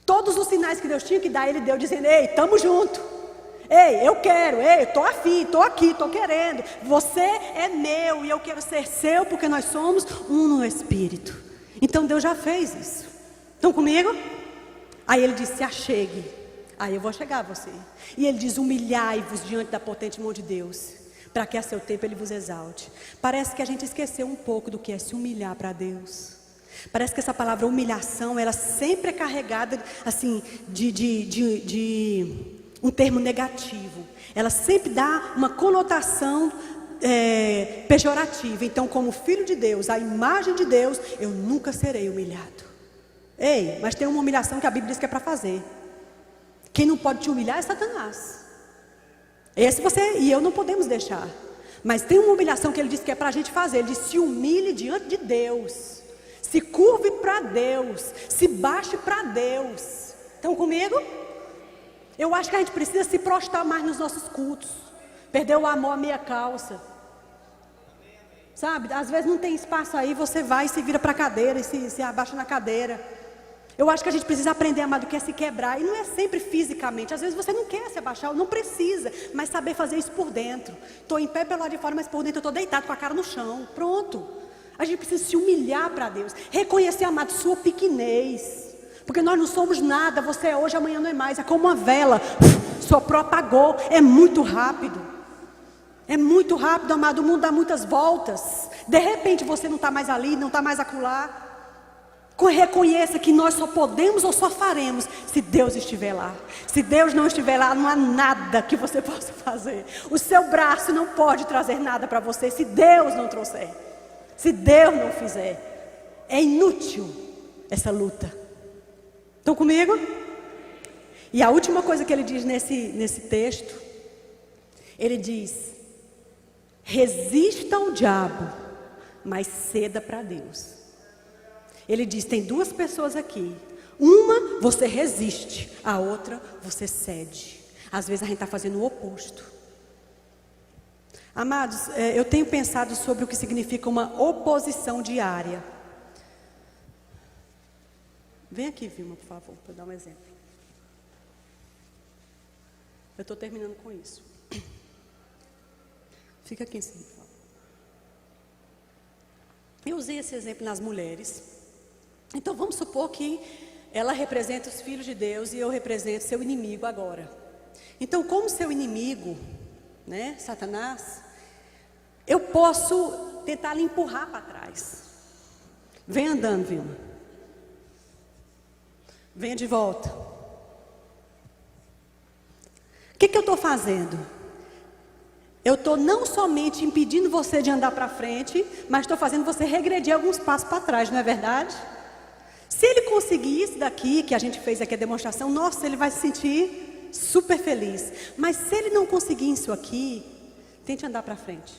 Todos os sinais que Deus tinha que dar, Ele deu, dizendo: ei, estamos juntos. Ei, eu quero, ei, estou afim, estou aqui, estou querendo. Você é meu e eu quero ser seu, porque nós somos um no Espírito. Então Deus já fez isso. Estão comigo? Aí Ele diz: se achegue, aí eu vou chegar a você. E Ele diz: humilhai-vos diante da potente mão de Deus, para que a seu tempo Ele vos exalte. Parece que a gente esqueceu um pouco do que é se humilhar para Deus. Parece que essa palavra humilhação, ela sempre é carregada assim de um termo negativo. Ela sempre dá uma conotação pejorativa. Então, como filho de Deus, a imagem de Deus, eu nunca serei humilhado. Ei, mas tem uma humilhação que a Bíblia diz que é para fazer. Quem não pode te humilhar é Satanás. Esse você e eu não podemos deixar. Mas tem uma humilhação que ele diz que é para a gente fazer. Ele diz: se humilhe diante de Deus, se curve para Deus, se baixe para Deus. Estão comigo? Eu acho que a gente precisa se prostrar mais nos nossos cultos. Perdeu o amor à meia calça. Sabe, às vezes não tem espaço aí, você vai e se vira para a cadeira, e se abaixa na cadeira. Eu acho que a gente precisa aprender, amado, o que é se quebrar. E não é sempre fisicamente. Às vezes você não quer se abaixar, não precisa. Mas saber fazer isso por dentro. Estou em pé pelo lado de fora, mas por dentro eu estou deitado com a cara no chão. Pronto. A gente precisa se humilhar para Deus. Reconhecer, amado, sua pequenez. Porque nós não somos nada. Você é hoje, amanhã não é mais. É como uma vela. Soprou, apagou. É muito rápido. É muito rápido, amado. O mundo dá muitas voltas. De repente você não está mais ali, não está mais acolá. Reconheça que nós só podemos ou só faremos se Deus estiver lá. Se Deus não estiver lá, não há nada que você possa fazer. O seu braço não pode trazer nada para você se Deus não trouxer. Se Deus não fizer. É inútil essa luta. Estão comigo? E a última coisa que ele diz nesse texto, ele diz: resista ao diabo, mas ceda para Deus. Ele diz, tem duas pessoas aqui. Uma, você resiste. A outra, você cede. Às vezes a gente está fazendo o oposto. Amados, eu tenho pensado sobre o que significa uma oposição diária. Vem aqui, Vilma, por favor, para dar um exemplo. Eu estou terminando com isso. Fica aqui em cima, por favor. Eu usei esse exemplo nas mulheres. Então vamos supor que ela representa os filhos de Deus e eu represento seu inimigo agora. Então, como seu inimigo, né, Satanás, eu posso tentar lhe empurrar para trás. Vem andando, Vilma. Venha de volta. O que eu estou fazendo? Eu estou não somente impedindo você de andar para frente, mas estou fazendo você regredir alguns passos para trás, não é verdade? Se ele conseguir isso daqui, que a gente fez aqui a demonstração, nossa, ele vai se sentir super feliz. Mas se ele não conseguir isso aqui, tente andar para frente.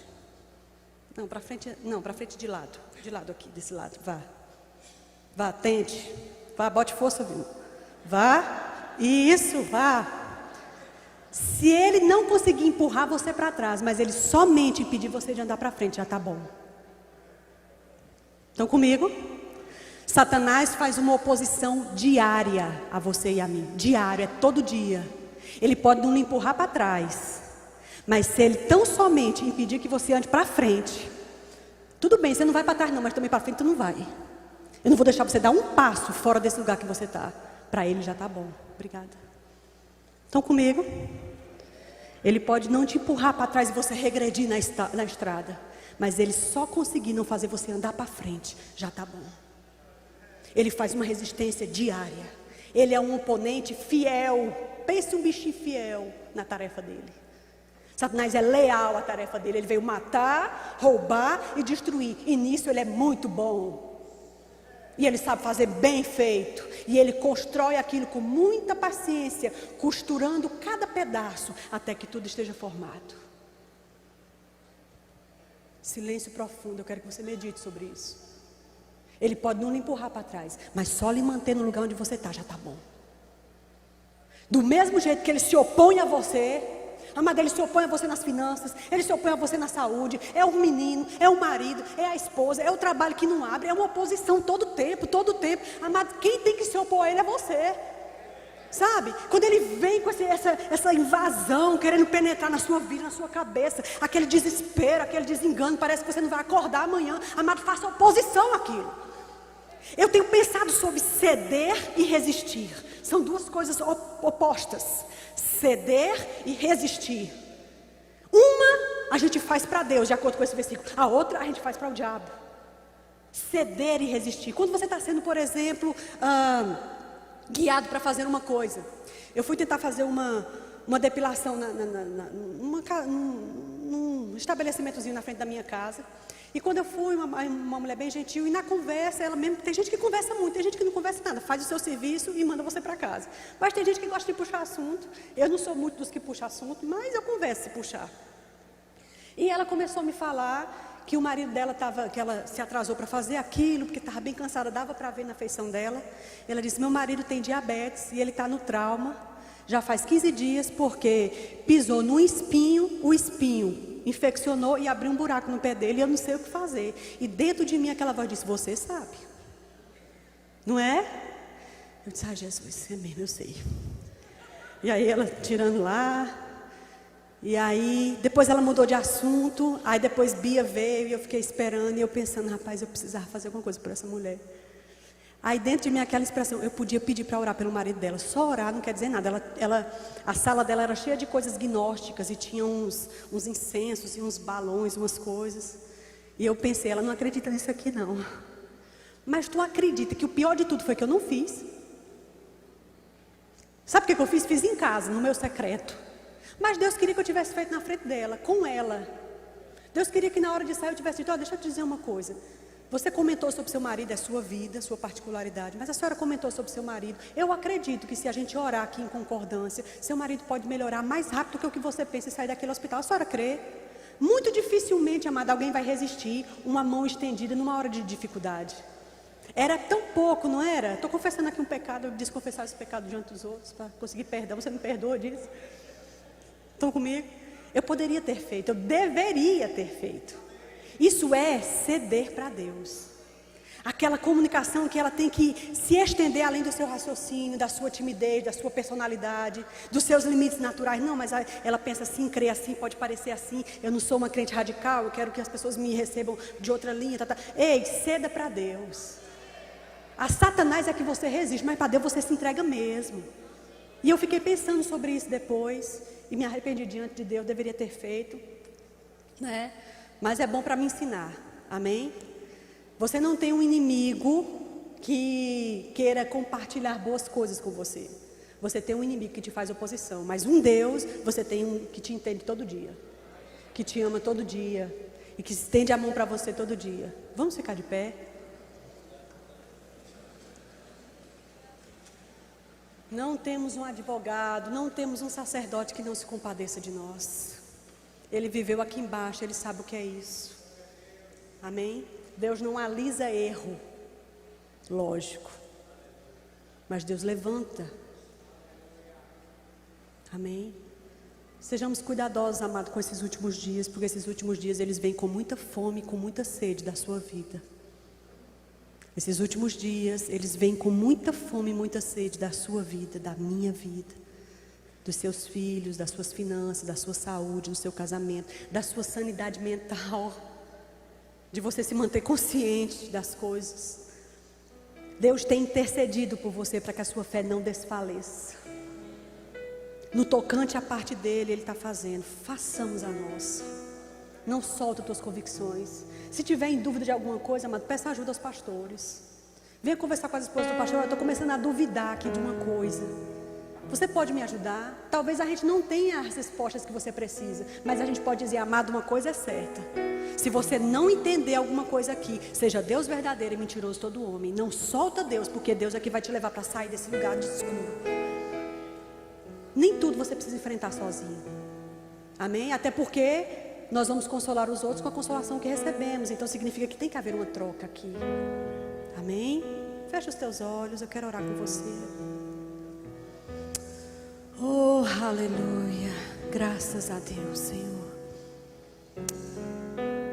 Não, para frente de lado aqui, desse lado, vá, tente, vá, bote força, viu? Vá, isso, vá. Se ele não conseguir empurrar você para trás, mas ele somente impedir você de andar para frente, já está bom. Estão comigo? Satanás faz uma oposição diária a você e a mim. Diário, é todo dia. Ele pode não lhe empurrar para trás, mas se ele tão somente impedir que você ande para frente, tudo bem, você não vai para trás não, mas também para frente tu não vai. Eu não vou deixar você dar um passo fora desse lugar que você está. Para ele já está bom. Obrigada. Estão comigo? Ele pode não te empurrar para trás e você regredir na estrada, mas ele só conseguir não fazer você andar para frente, já está bom. Ele faz uma resistência diária. Ele é um oponente fiel. Pense um bichinho fiel na tarefa dele. Satanás é leal à tarefa dele. Ele veio matar, roubar e destruir. E nisso ele é muito bom. E ele sabe fazer bem feito. E ele constrói aquilo com muita paciência, costurando cada pedaço até que tudo esteja formado. Silêncio profundo. Eu quero que você medite sobre isso. Ele pode não lhe empurrar para trás, mas só lhe manter no lugar onde você está, já está bom. Do mesmo jeito que ele se opõe a você, amado, ele se opõe a você nas finanças, ele se opõe a você na saúde, é o menino, é o marido, é a esposa, é o trabalho que não abre, é uma oposição todo tempo. Amado, quem tem que se opor a ele é você. Sabe? Quando ele vem com essa invasão, querendo penetrar na sua vida, na sua cabeça, aquele desespero, aquele desengano, parece que você não vai acordar amanhã. Amado, faça oposição àquilo. Eu tenho pensado sobre ceder e resistir. São duas coisas opostas. Ceder e resistir. Uma a gente faz para Deus, de acordo com esse versículo. A outra a gente faz para o diabo. Ceder e resistir. Quando você está sendo, por exemplo, guiado para fazer uma coisa. Eu fui tentar fazer uma depilação num estabelecimentozinho na frente da minha casa. E quando eu fui, uma mulher bem gentil, e na conversa, ela mesmo, tem gente que conversa muito, tem gente que não conversa nada, faz o seu serviço e manda você para casa. Mas tem gente que gosta de puxar assunto. Eu não sou muito dos que puxam assunto, mas eu converso se puxar. E ela começou a me falar que o marido dela que ela se atrasou para fazer aquilo, porque estava bem cansada, dava para ver na feição dela. Ela disse, meu marido tem diabetes e ele está no trauma, já faz 15 dias, porque pisou num espinho, o espinho infeccionou e abriu um buraco no pé dele e eu não sei o que fazer. E dentro de mim aquela voz disse, você sabe. Não é? Eu disse, Jesus, é mesmo, eu sei. E aí ela tirando lá. E aí, depois ela mudou de assunto. Aí depois Bia veio e eu fiquei esperando. E eu pensando, rapaz, eu precisava fazer alguma coisa por essa mulher. Aí dentro de mim aquela expressão, eu podia pedir para orar pelo marido dela. Só orar não quer dizer nada. A sala dela era cheia de coisas gnósticas. E tinha uns incensos e uns balões, umas coisas. E eu pensei, ela não acredita nisso aqui não. Mas tu acredita que o pior de tudo foi que eu não fiz? Sabe o que eu fiz? Fiz em casa, no meu secreto. Mas Deus queria que eu tivesse feito na frente dela, com ela. Deus queria que na hora de sair eu tivesse dito, deixa eu te dizer uma coisa. Você comentou sobre seu marido, é sua vida, sua particularidade. Mas a senhora comentou sobre seu marido. Eu acredito que se a gente orar aqui em concordância, seu marido pode melhorar mais rápido que o que você pensa e sair daquele hospital. A senhora crê? Muito dificilmente, amada, alguém vai resistir uma mão estendida numa hora de dificuldade. Era tão pouco, não era? Estou confessando aqui um pecado, eu desconfessar esse pecado diante dos outros, para conseguir perdão. Você me perdoa disso? Estão comigo? Eu poderia ter feito, eu deveria ter feito. Isso é ceder para Deus. Aquela comunicação que ela tem que se estender além do seu raciocínio, da sua timidez, da sua personalidade, dos seus limites naturais. Não, mas ela pensa assim, crê assim, pode parecer assim. Eu não sou uma crente radical, eu quero que as pessoas me recebam de outra linha. Ei, ceda para Deus. A Satanás é que você resiste, mas para Deus você se entrega mesmo. E eu fiquei pensando sobre isso depois. E me arrependi diante de Deus, deveria ter feito, né? Mas é bom para me ensinar, amém? Você não tem um inimigo que queira compartilhar boas coisas com você. Você tem um inimigo que te faz oposição. Mas um Deus, você tem um que te entende todo dia, que te ama todo dia e que estende a mão para você todo dia. Vamos ficar de pé? Não temos um advogado, não temos um sacerdote que não se compadeça de nós. Ele viveu aqui embaixo, ele sabe o que é isso. Amém? Deus não alisa erro, lógico. Mas Deus levanta. Amém? Sejamos cuidadosos, amado, com esses últimos dias, porque esses últimos dias eles vêm com muita fome, com muita sede da sua vida. Esses últimos dias, eles vêm com muita fome e muita sede da sua vida, da minha vida, dos seus filhos, das suas finanças, da sua saúde, do seu casamento, da sua sanidade mental, de você se manter consciente das coisas. Deus tem intercedido por você para que a sua fé não desfaleça. No tocante à parte dele, Ele está fazendo. Façamos a nossa. Não solta as tuas convicções. Se tiver em dúvida de alguma coisa, amado, peça ajuda aos pastores. Venha conversar com as esposas do pastor. Eu estou começando a duvidar aqui de uma coisa. Você pode me ajudar? Talvez a gente não tenha as respostas que você precisa, mas a gente pode dizer, amado, uma coisa é certa. Se você não entender alguma coisa aqui, seja Deus verdadeiro e mentiroso todo homem, não solta Deus, porque Deus é que vai te levar para sair desse lugar de escuro. Nem tudo você precisa enfrentar sozinho. Amém? Até porque nós vamos consolar os outros com a consolação que recebemos. Então significa que tem que haver uma troca aqui. Amém? Fecha os teus olhos, eu quero orar com você. Oh, aleluia. Graças a Deus, Senhor.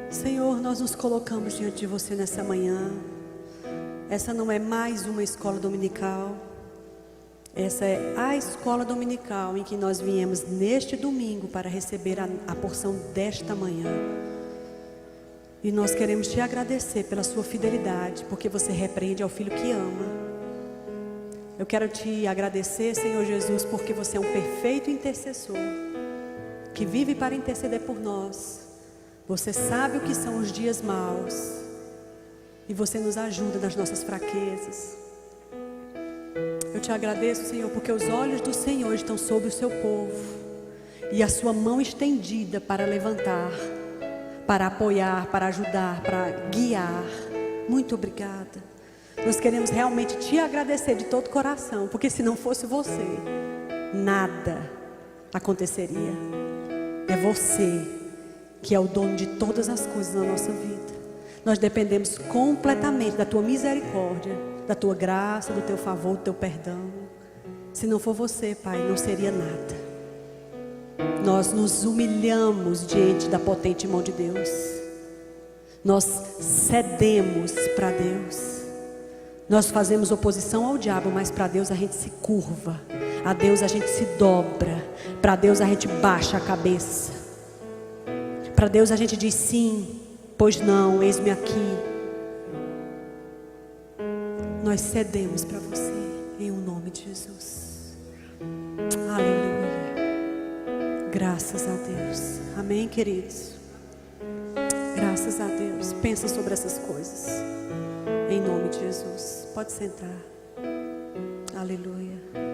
Senhor, nós nos colocamos diante de você nessa manhã. Essa não é mais uma escola dominical. Essa é a escola dominical em que nós viemos neste domingo para receber a porção desta manhã. E nós queremos te agradecer pela sua fidelidade, porque você repreende ao filho que ama. Eu quero te agradecer, Senhor Jesus, porque você é um perfeito intercessor, que vive para interceder por nós. Você sabe o que são os dias maus, e você nos ajuda nas nossas fraquezas. Eu te agradeço, Senhor, porque os olhos do Senhor estão sobre o seu povo, e a sua mão estendida para levantar, para apoiar, para ajudar, para guiar. Muito obrigada. Nós queremos realmente te agradecer de todo o coração, porque se não fosse você, nada aconteceria. É você que é o dono de todas as coisas na nossa vida. Nós dependemos completamente da tua misericórdia, da tua graça, do teu favor, do teu perdão. Se não for você, Pai, não seria nada. Nós nos humilhamos diante da potente mão de Deus. Nós cedemos para Deus. Nós fazemos oposição ao diabo, mas para Deus a gente se curva. A Deus a gente se dobra. Para Deus a gente baixa a cabeça. Para Deus a gente diz sim, pois não, eis-me aqui. Nós cedemos para você, em o nome de Jesus. Aleluia. Graças a Deus. Amém, queridos? Graças a Deus. Pensa sobre essas coisas. Em nome de Jesus. Pode sentar. Aleluia.